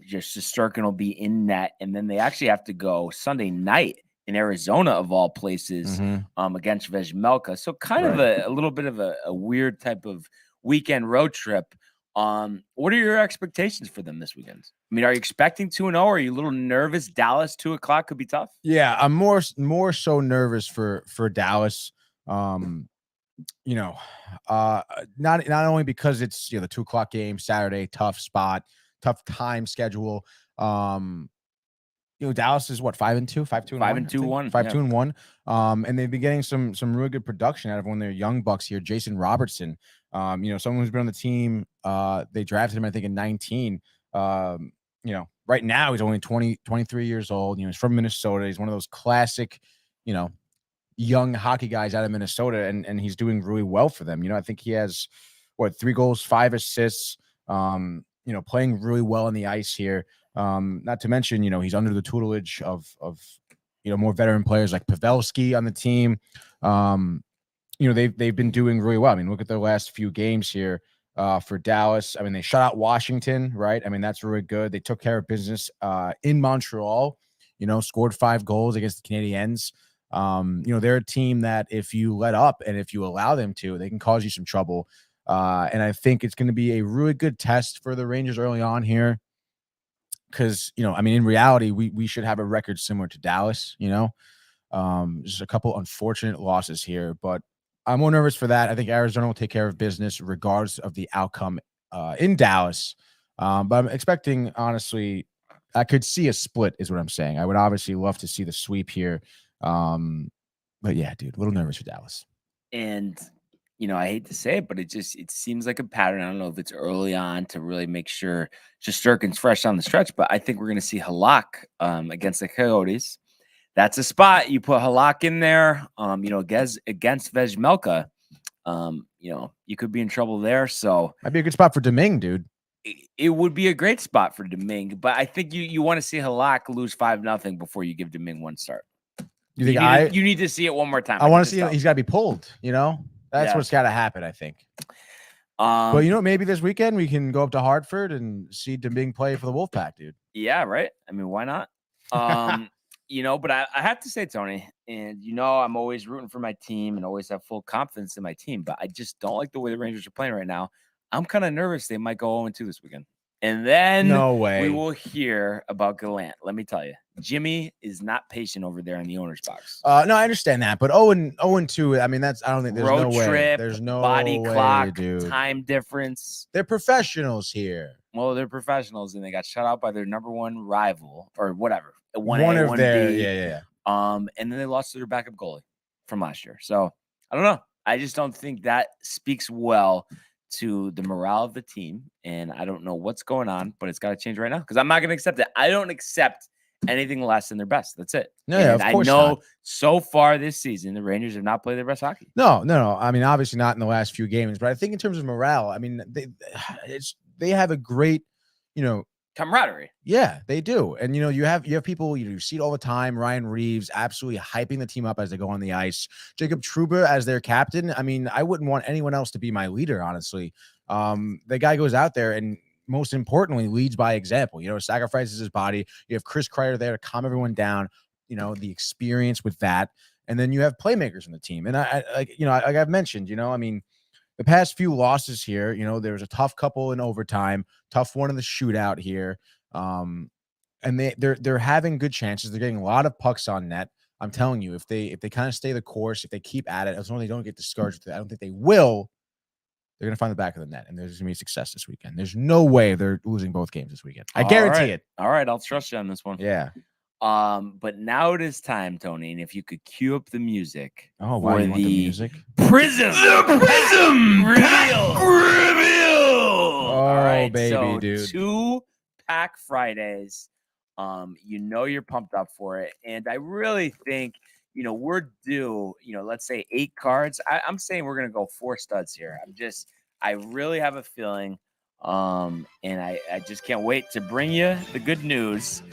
just Shesterkin will be in net, and then they actually have to go Sunday night in Arizona of all places against Vejmelka. So kind of a little bit of a weird type of weekend road trip. What are your expectations for them this weekend? I mean, are you expecting 2-0? Are you a little nervous? Dallas 2:00 could be tough. Yeah, I'm more so nervous for Dallas. Not only because it's the 2:00 game Saturday, tough spot, tough time schedule. Dallas is what 5-2, 5-2-1, 5-2-1. And they've been getting some really good production out of one of their young bucks here, Jason Robertson. Someone who's been on the team. They drafted him, I think, in 19. Right now he's only 23 years old. He's from Minnesota. He's one of those classic, young hockey guys out of Minnesota, and he's doing really well for them. I think he has 3 goals, 5 assists, playing really well on the ice here. Not to mention, he's under the tutelage of more veteran players like Pavelski on the team. They've been doing really well. I mean, look at their last few games here for Dallas. I mean, they shut out Washington, right? I mean, that's really good. They took care of business in Montreal, scored 5 goals against the Canadiens. They're a team that if you let up and if you allow them to, they can cause you some trouble. And I think it's going to be a really good test for the Rangers early on here. Because, in reality, we should have a record similar to Dallas, just a couple unfortunate losses here, but I'm more nervous for that. I think Arizona will take care of business regardless of the outcome in Dallas. But I'm expecting, honestly, I could see a split is what I'm saying. I would obviously love to see the sweep here. But yeah, dude, a little nervous for Dallas. And, I hate to say it, but it seems like a pattern. I don't know if it's early on to really make sure Shesterkin's fresh on the stretch, but I think we're going to see Halak against the Coyotes. That's a spot you put Halak in there, against Vejmelka. You could be in trouble there. So Might be a good spot for Domingue, dude. it would be a great spot for Domingue, but I think you want to see Halak lose 5-0 before you give Domingue one start. You think you need to see it one more time? I want to see he's got to be pulled. That's what's got to happen, I think. But maybe this weekend we can go up to Hartford and see Domingue play for the Wolfpack, dude. Yeah, right. I mean, why not? But I have to say, Tony, and I'm always rooting for my team and always have full confidence in my team, but I just don't like the way the Rangers are playing right now. I'm kind of nervous they might go 0-2 this weekend. And then no way we will hear about Gallant. Let me tell you, Jimmy is not patient over there in the owner's box. No, I understand that, but 0-2. I mean, I don't think there's road no way. Trip, there's no body way, clock, dude. time difference. They're professionals here. Well, they're professionals, and they got shut out by their number one rival or whatever. One of their, yeah. And then they lost to their backup goalie from last year. So I don't know. I just don't think that speaks well to the morale of the team. And I don't know what's going on, but it's got to change right now because I'm not going to accept it. I don't accept anything less than their best. That's it. No, yeah, of course I know not. So far this season, the Rangers have not played their best hockey. No. I mean, obviously not in the last few games, but I think in terms of morale, I mean, they have a great, camaraderie. Yeah, they do. And you have people, you see it all the time. Ryan Reeves absolutely hyping the team up as they go on the ice. Jacob Trouba as their captain. I mean, I wouldn't want anyone else to be my leader, honestly. The guy goes out there and most importantly leads by example, sacrifices his body. You have Chris Kreider there to calm everyone down, the experience with that. And then you have playmakers in the team. And like I've mentioned, I mean, the past few losses here, there was a tough couple in overtime, tough one in the shootout here. And they're having good chances. They're getting a lot of pucks on net. I'm telling you, if they kind of stay the course, if they keep at it, as long as they don't get discouraged, I don't think they will. They're going to find the back of the net, and there's going to be success this weekend. There's no way they're losing both games this weekend. I guarantee it. All right, I'll trust you on this one. Yeah. But now it is time, Tony, and if you could cue up the music. Oh, wow, you want the music? Prism reveal. Oh, right, baby, so dude. 2-pack Fridays. You're pumped up for it, and I really think we're due. Let's say 8 cards. I'm saying we're gonna go 4 studs here. I really have a feeling, and I just can't wait to bring you the good news.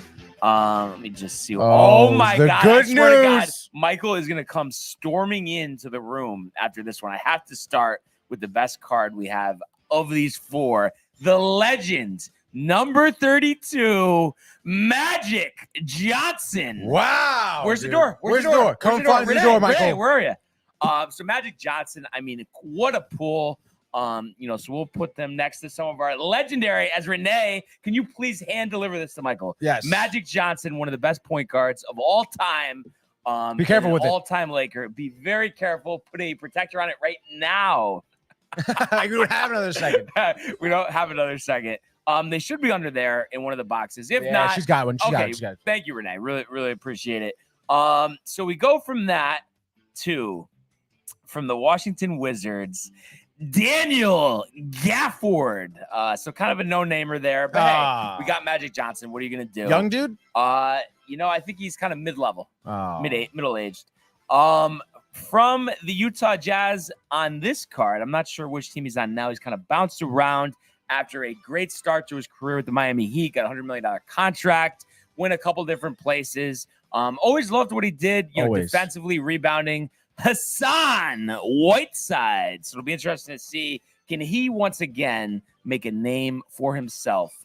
Let me just see. Oh my God. I swear to God, Michael is going to come storming into the room after this one. I have to start with the best card we have of these 4. The legend, number 32, Magic Johnson. Wow. Where's the door? Where's the door? Come find the door, Michael. Renee, where are you? So Magic Johnson, I mean, what a pull. So we'll put them next to some of our legendary. As Renee, can you please hand deliver this to Michael? Yes. Magic Johnson, one of the best point guards of all time. Be careful with it. All-time Laker. Be very careful. Put a protector on it right now. We don't have another second. We don't have another second. They should be under there in one of the boxes. If not, she's got one. She got it. Thank you, Renee. Really, really appreciate it. So we go from that from the Washington Wizards, Daniel Gafford. So kind of a no-namer there, but hey, we got Magic Johnson. What are you gonna do? Young dude? I think he's kind of mid-level, middle-aged. From the Utah Jazz on this card, I'm not sure which team he's on now. He's kind of bounced around after a great start to his career with the Miami Heat, got a $100 million contract, went a couple different places. Always loved what he did, defensively, rebounding. Hassan Whiteside. So it'll be interesting to see, can he once again make a name for himself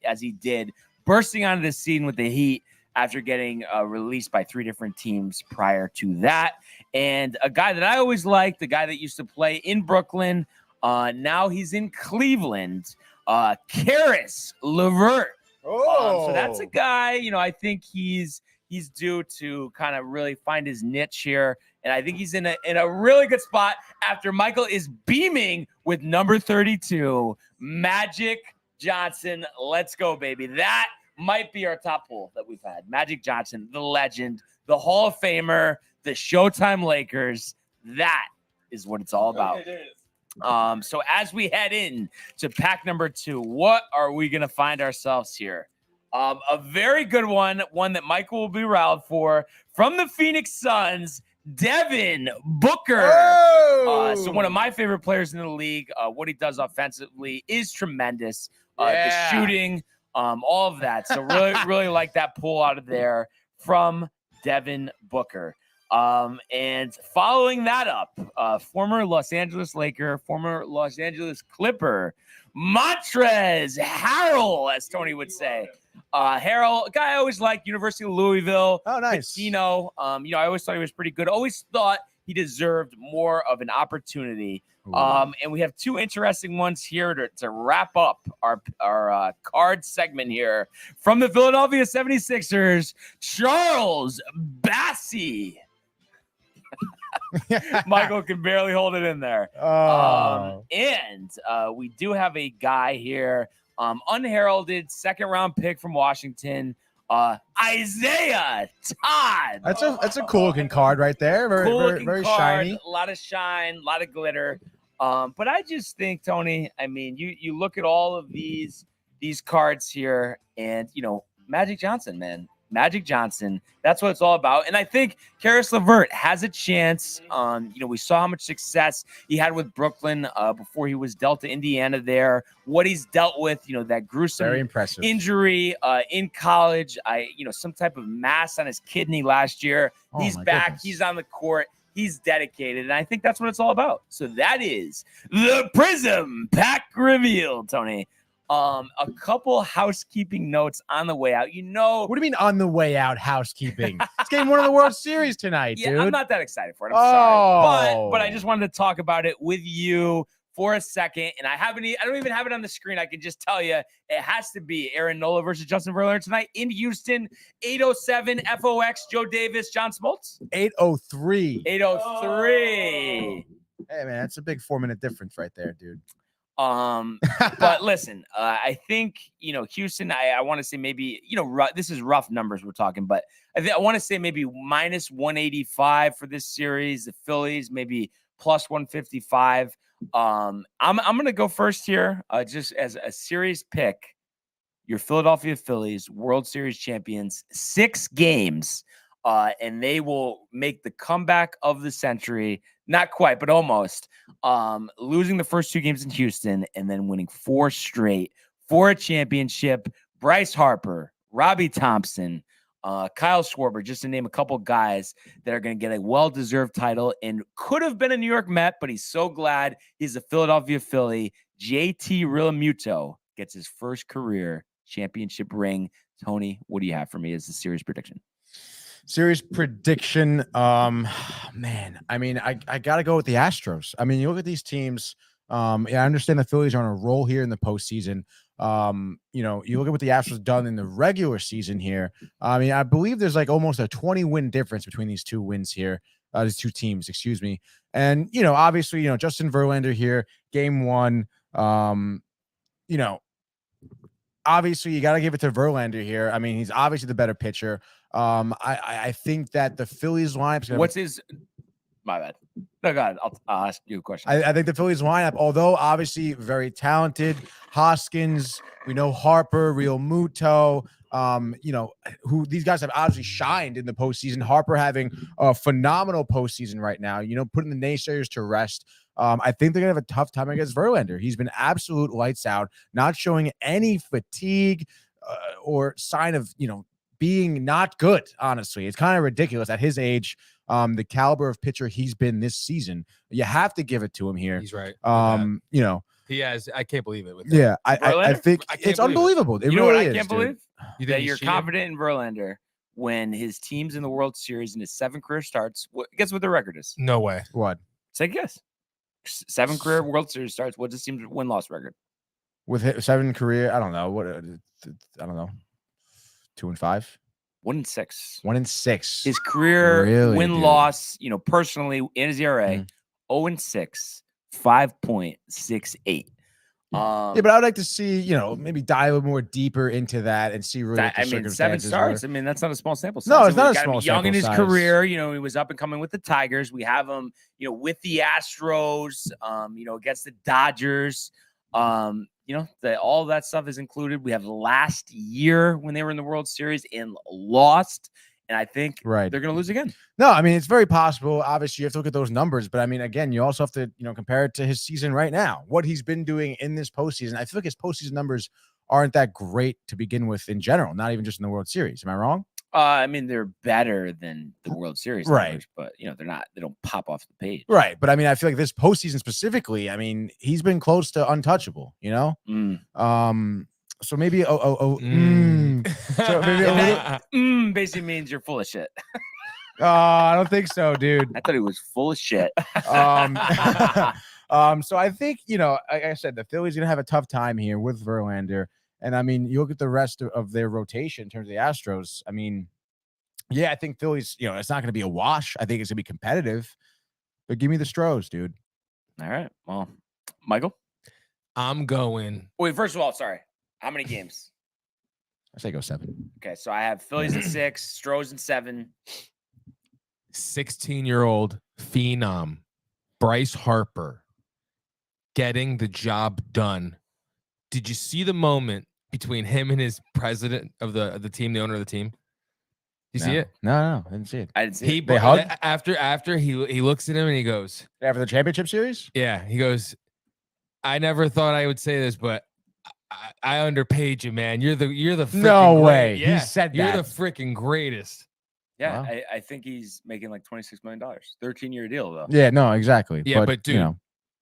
as he did, bursting onto the scene with the Heat after getting released by 3 different teams prior to that. And a guy that I always liked, the guy that used to play in Brooklyn, now he's in Cleveland, Karis LeVert. So that's a guy, I think he's due to kind of really find his niche here. And I think he's in a really good spot after Michael is beaming with number 32, Magic Johnson. Let's go, baby. That might be our top pull that we've had. Magic Johnson, the legend, the Hall of Famer, the Showtime Lakers. That is what it's all about. So as we head in to pack number 2, what are we going to find ourselves here? A very good one that Michael will be riled for, from the Phoenix Suns, Devin Booker. So one of my favorite players in the league. What he does offensively is tremendous. The shooting, all of that. So really like that pull out of there from Devin Booker. And following that up, former Los Angeles Laker, former Los Angeles Clipper, Montrezl Harrell, as Tony would say. Harrell, a guy I always liked, University of Louisville. Oh, nice. Patino. I always thought he was pretty good. Always thought he deserved more of an opportunity. And we have 2 interesting ones here to wrap up our card segment here. From the Philadelphia 76ers, Charles Bassey. Michael can barely hold it in there. And we do have a guy here, unheralded, 2nd-round pick from Washington, Isaiah Todd. That's a cool looking card right there. Very card, shiny. A lot of shine, a lot of glitter. But I just think, Tony, I mean, you look at all of these cards here, and Magic Johnson, man. Magic Johnson, that's what it's all about. And I think Karis LeVert has a chance. We saw how much success he had with Brooklyn before he was dealt to Indiana there. What he's dealt with, that gruesome Very impressive injury in college. Some type of mass on his kidney last year. He's back. Goodness. He's on the court. He's dedicated. And I think that's what it's all about. So that is the Prism Pack reveal, Tony. A couple housekeeping notes on the way out. What do you mean on the way out housekeeping? It's game 1 of the World Series tonight, dude. I'm not that excited for it. I'm sorry. But I just wanted to talk about it with you for a second. And I don't even have it on the screen. I can just tell you it has to be Aaron Nola versus Justin Verlander tonight in Houston. 8:07 FOX, Joe Davis, John Smoltz. 8:03. 8:03. Hey man, that's a big 4-minute difference right there, dude. But listen, I think, Houston, I want to say maybe, this is rough numbers we're talking, but I want to say maybe minus 185 for this series. The Phillies, maybe plus 155. I'm going to go first here, just as a series pick. Your Philadelphia Phillies, World Series champions, 6 games, and they will make the comeback of the century. Not quite, but almost. Losing the first 2 games in Houston and then winning 4 straight for a championship. Bryce Harper, Robbie Thompson, Kyle Schwarber, just to name a couple guys that are going to get a well-deserved title and could have been a New York Met, but he's so glad he's a Philadelphia Philly. JT Realmuto gets his first career championship ring. Tony, what do you have for me as the series prediction? Series prediction, man. I mean, I got to go with the Astros. I mean, you look at these teams. I understand the Phillies are on a roll here in the postseason. You look at what the Astros done in the regular season here. I mean, I believe there's like almost a 20-win difference between these 2 wins here. These 2 teams, excuse me. And obviously, Justin Verlander here, game 1. Obviously, you got to give it to Verlander here. I mean, he's obviously the better pitcher. I think that the Phillies lineup. What's his? My bad. No, go ahead. I'll ask you a question. I think the Phillies lineup, although obviously very talented, Hoskins, we know Harper, Real Muto, who these guys have obviously shined in the postseason. Harper having a phenomenal postseason right now. Putting the naysayers to rest. I think they're gonna have a tough time against Verlander. He's been absolute lights out, not showing any fatigue or sign of being not good. Honestly, it's kind of ridiculous at his age. The caliber of pitcher he's been this season, you have to give it to him here. He's right. He has. I can't believe it. Yeah, I think it's unbelievable. It you know really what I is, can't dude. believe? That you're cheated? confident in Verlander when his team's in the World Series and his 7 career starts. Guess what the record is? No way. What? Take a guess. 7 career World Series starts. What's his team's win-loss record? With 7 career, I don't know what. I don't know. 2-5. 1-6. 1-6. His career Really, win-loss, personally in his ERA, 0-6, 5.68. Yeah, but I would like to see, maybe dive more deeper into that and see really what the 7 circumstances starts. were. I mean, that's not a small sample size. No, it's not We a gotta small be young in sample his size. career. He was up and coming with the Tigers. We have him, with the Astros, against the Dodgers. All that stuff is included. We have last year when they were in the World Series and lost. And I think they're going to lose again. No, I mean, it's very possible. Obviously, you have to look at those numbers. But, I mean, again, you also have to, compare it to his season right now, what he's been doing in this postseason. I feel like his postseason numbers aren't that great to begin with in general, not even just in the World Series. Am I wrong? I mean, they're better than the World Series numbers, but, they're not. They don't pop off the page. Right. But, I mean, I feel like this postseason specifically, I mean, he's been close to untouchable, So maybe So maybe basically means you're full of shit. I don't think so, dude. I thought he was full of shit. So I think, like I said, the Phillies gonna have a tough time here with Verlander. And I mean, you look at the rest of their rotation in terms of the Astros. I mean, yeah, I think Phillies, it's not gonna be a wash. I think it's gonna be competitive. But give me the Stros, dude. All right. Well, Michael? I'm going. Wait, first of all, sorry. How many games? I say go 7. Okay, so I have Phillies at 6, Stros at 7. 16-year-old phenom Bryce Harper getting the job done. Did you see the moment between him and his president of the team, the owner of the team? You see it? No, I didn't see it. I didn't see it. They hugged? After he looks at him and he goes, After the championship series? yeah, he goes, I never thought I would say this, but I underpaid you, man. You're the freaking No way. Yeah, He said you're that. the freaking greatest. Yeah, Wow. I think he's making like $26 million. 13-year deal, though. Yeah, no, exactly. Yeah, but dude,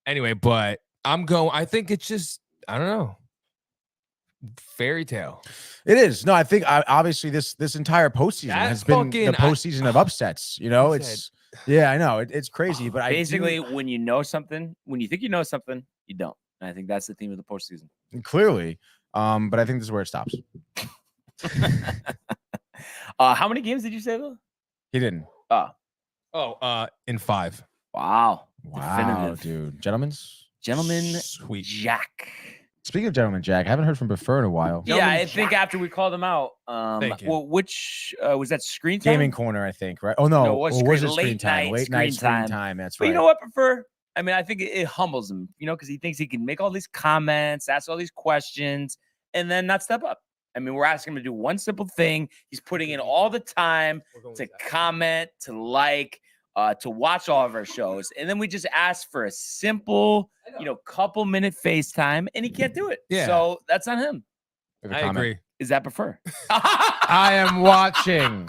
anyway, but I think it's just, I don't know, fairy tale. It is. No, I think obviously this entire postseason has been the postseason of upsets. Yeah, I know. It's crazy, but basically, when you know something, when you think you know something, you don't. And I think that's the theme of the postseason. Clearly. But I think this is where it stops. How many games did you say, though? He didn't. In 5. Wow. Wow, Definitive. dude. Gentleman Sweet. Jack. Speaking of Gentleman Jack, I haven't heard from Buffer in a while. Yeah, I think after we called him out, Thank you. well, which was that screen time? Gaming Corner, I think, right? Oh, no. No, it was was it late night Late night screen screen time. That's But right. you know what, Prefer? I mean, I think it humbles him, because he thinks he can make all these comments, ask all these questions, and then not step up. I mean, we're asking him to do one simple thing. He's putting in all the time to comment, to like, to watch all of our shows. And then we just ask for a simple, couple minute FaceTime, and he can't do it. Yeah. So that's on him. Leave a I comment. agree. Is that Prefer? I am watching,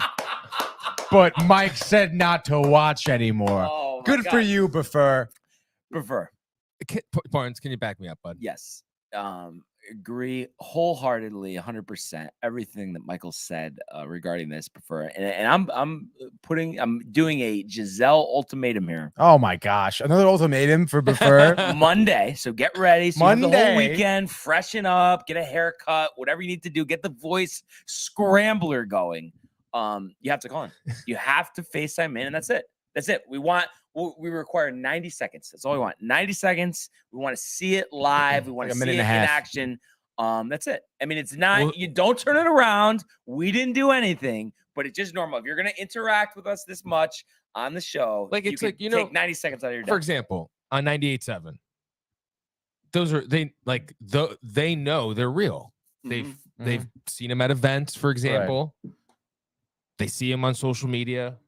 but Mike said not to watch anymore. Oh, my Good for God. you, Buffer. Prefer. Barnes, can you back me up, bud? Yes. Agree wholeheartedly, 100%. Everything that Michael said regarding this, Prefer, and I'm doing a Giselle ultimatum here. Oh my gosh, another ultimatum for Buffer. Monday, so get ready. So you have the Monday. whole weekend, freshen up, get a haircut, whatever you need to do, get the voice scrambler going. You have to call in. You have to FaceTime in, and that's it. That's it. We require 90 seconds. That's all we want. 90 seconds. We want to see it live. We want to see it in action. That's it. I mean, it's not, you don't turn it around. We didn't do anything, but it's just normal. If you're going to interact with us this much on the show, Like, take 90 seconds out of your day. For example, on 98.7, they know they're real. They've seen him at events, for example. Right. They see him on social media.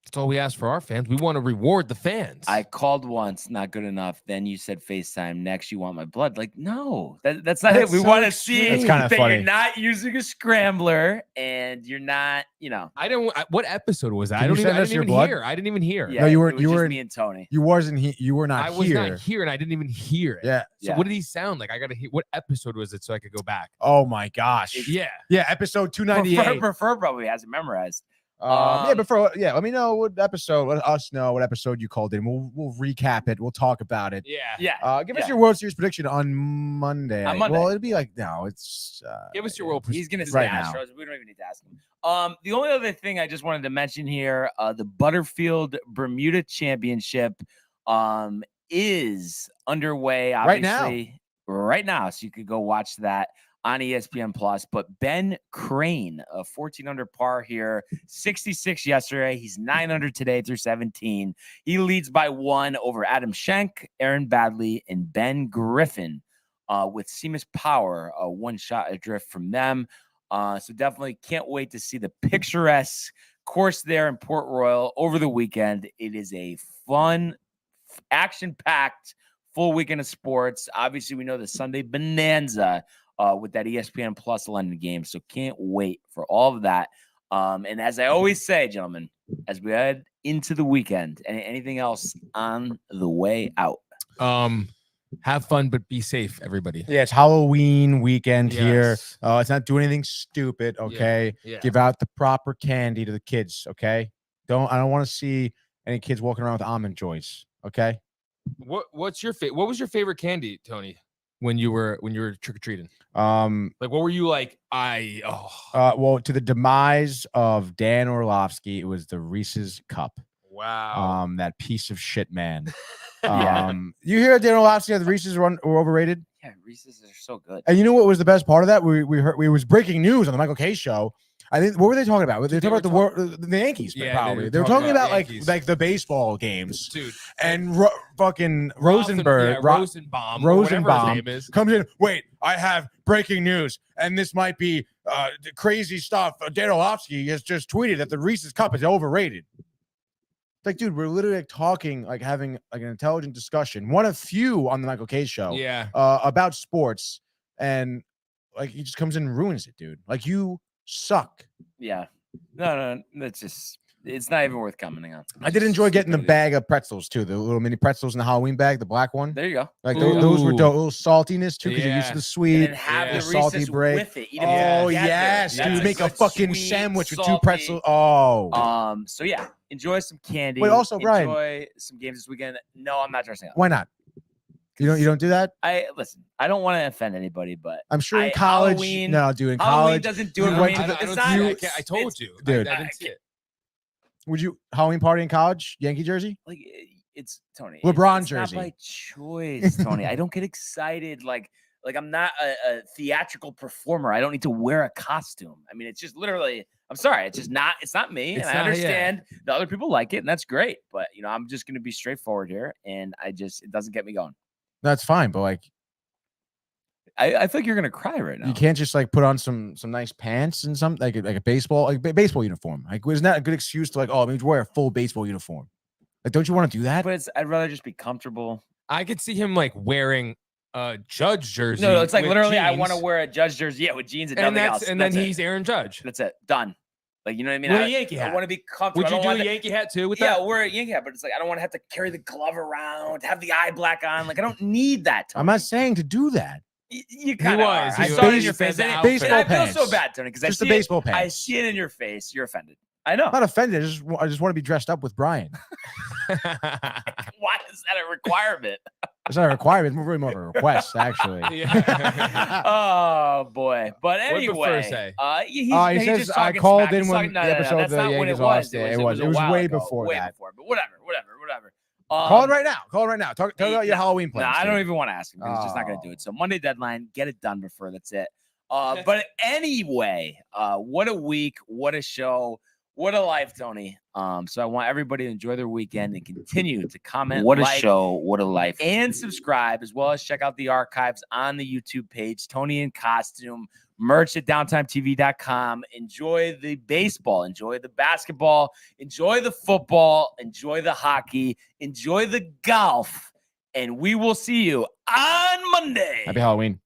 That's all we ask for our fans. We want to reward the fans. I called once, not good enough. Then you said FaceTime. Next, you want my blood. Like, no, that's not it. We want to see that funny. You're not using a scrambler and you're not, What episode was that? I didn't even hear. I didn't even hear. Yeah, no, you were me and Tony. You were not I here. was not here, and I didn't even hear it. Yeah. So what did he sound like? I gotta hear. What episode was it so I could go back? Oh my gosh. Yeah. Episode 298. Prefer probably has it memorized. Let me know what episode. Let us know what episode you called in. We'll recap it. We'll talk about it. Yeah. Give us your World Series prediction on Monday. Well, it'll be like it's. Give us your World. He's gonna say right Astros. now. We don't even need to ask him. The only other thing I just wanted to mention here, the Butterfield Bermuda Championship, is underway. Obviously, right now, so you could go watch that on ESPN Plus. But Ben Crane, a 14 under par here, 66 yesterday. He's 9 under today through 17. He leads by 1 over Adam Schenk, Aaron Badley, and Ben Griffin, with Seamus Power, 1 shot adrift from them. So definitely can't wait to see the picturesque course there in Port Royal over the weekend. It is a fun, action-packed full weekend of sports. Obviously, we know the Sunday bonanza with that ESPN Plus London game. So can't wait for all of that. And as I always say, gentlemen, as we head into the weekend, anything else on the way out? Have fun, but be safe, everybody. Yeah, it's Halloween weekend here. Yes. It's not doing anything stupid, okay? Yeah. Give out the proper candy to the kids, okay? I don't want to see any kids walking around with almond joys, okay? What was your favorite candy, Tony, when you were trick-or-treating? Like, what were you like? Well, to the demise of Dan Orlovsky, it was the Reese's Cup. Wow. That piece of shit, man. Yeah. You hear Dan Orlovsky that the Reese's were overrated? Yeah, Reese's are so good. And you know what was the best part of that? We heard it was breaking news on the Michael K show. I think what were they talking about? They were talking about the Yankees, Yeah, probably. they They were were talking talking about about Yankees. like the baseball games, Dude. and fucking Rosenberg, Rosenbaum, or whatever his Rosenbaum name is. comes in. Wait, I have breaking news, and this might be crazy stuff. Dan Orlovsky has just tweeted that the Reese's Cup is overrated. Like, dude, we're literally like talking, like having like an intelligent discussion, one of few on the Michael K show, Yeah. about sports, and like he just comes in and ruins it, dude. Like, you suck. Yeah. No, it's not even worth commenting on. I did enjoy getting the bag of pretzels too, the little mini pretzels in the Halloween bag, the black one. There you go. Like those were Ooh. dope. A little saltiness too, because you're used to the And sweet, then have Yeah. the salty Reese's break. with it. Eat it Oh together. yes, That's dude, a make a good, fucking sweet, sandwich with 2 salty- pretzels. Oh, So yeah, enjoy some candy. Wait, also, Brian. enjoy some games this weekend. No, I'm not dressing up. why not? You don't do that? I don't want to offend anybody, but I'm sure in college. Halloween- No, dude, in Halloween college. doesn't do you it for went me. to the- It's I not. don't- I told you, Dude. I didn't see it. Would you Halloween party in college? Yankee jersey? Like it's Tony. LeBron it's jersey. not by choice, Tony. I don't get excited. Like I'm not a theatrical performer. I don't need to wear a costume. I mean, it's just literally. I'm sorry. It's just not. It's not me. It's and I not- yeah. understand the other people like it, and that's great. But I'm just going to be straightforward here, and it doesn't get me going. That's fine, but like I feel like you're going to cry right now. you can't just like put on some nice pants and something like a baseball baseball uniform. Like, isn't that a good excuse to like, oh, maybe wear a full baseball uniform? Like, don't you want to do that? But I'd rather just be comfortable. I could see him like wearing a Judge jersey. No, it's like with literally, I jeans, want to wear a Judge jersey, with jeans and and nothing that's else. and then That's it. he's Aaron Judge. That's it. Done. Like, you know what I mean? With a Yankee I hat. want to be comfortable. Would I you don't do want a the- Yankee hat too with Yeah, that? wear a Yankee hat, but it's like I don't want to have to carry the glove around, have the eye black on. Like, I don't need that. Tony. I'm not saying to do that. You kind of was. I He saw it in was. your face. He And said baseball I feel pants. so bad, Tony, because Just the baseball pants. I see it in your face. You're offended. I know. I'm not offended. I just want to be dressed up with Brian. Why is that a requirement? It's not a requirement. It's really more of a request, actually. Yeah. Oh boy! But What'd the anyway, first say? He he's says, just I talking called smack. in He's when talking- the episode that's of the not when Yankees it lost. was. It a was while way ago. before Way that. before. But whatever. Call it right now. Call it right now. Talk about your Halloween No, plans. I don't dude. even want to ask him because he's just not going to do it. So Monday deadline, get it done before. That's it. But anyway, what a week, what a show, what a life, Tony. So I want everybody to enjoy their weekend and continue to comment. What a show, what a life, and subscribe, as well as check out the archives on the YouTube page. Tony in Costume, merch at downtimetv.com. Enjoy the baseball, enjoy the basketball, enjoy the football, enjoy the hockey, enjoy the golf, and we will see you on Monday. Happy Halloween.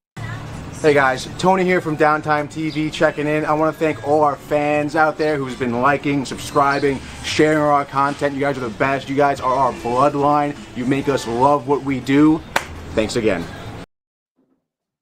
Hey guys, Tony here from Downtime TV checking in. I want to thank all our fans out there who's been liking, subscribing, sharing our content. You guys are the best. You guys are our bloodline. You make us love what we do. Thanks again.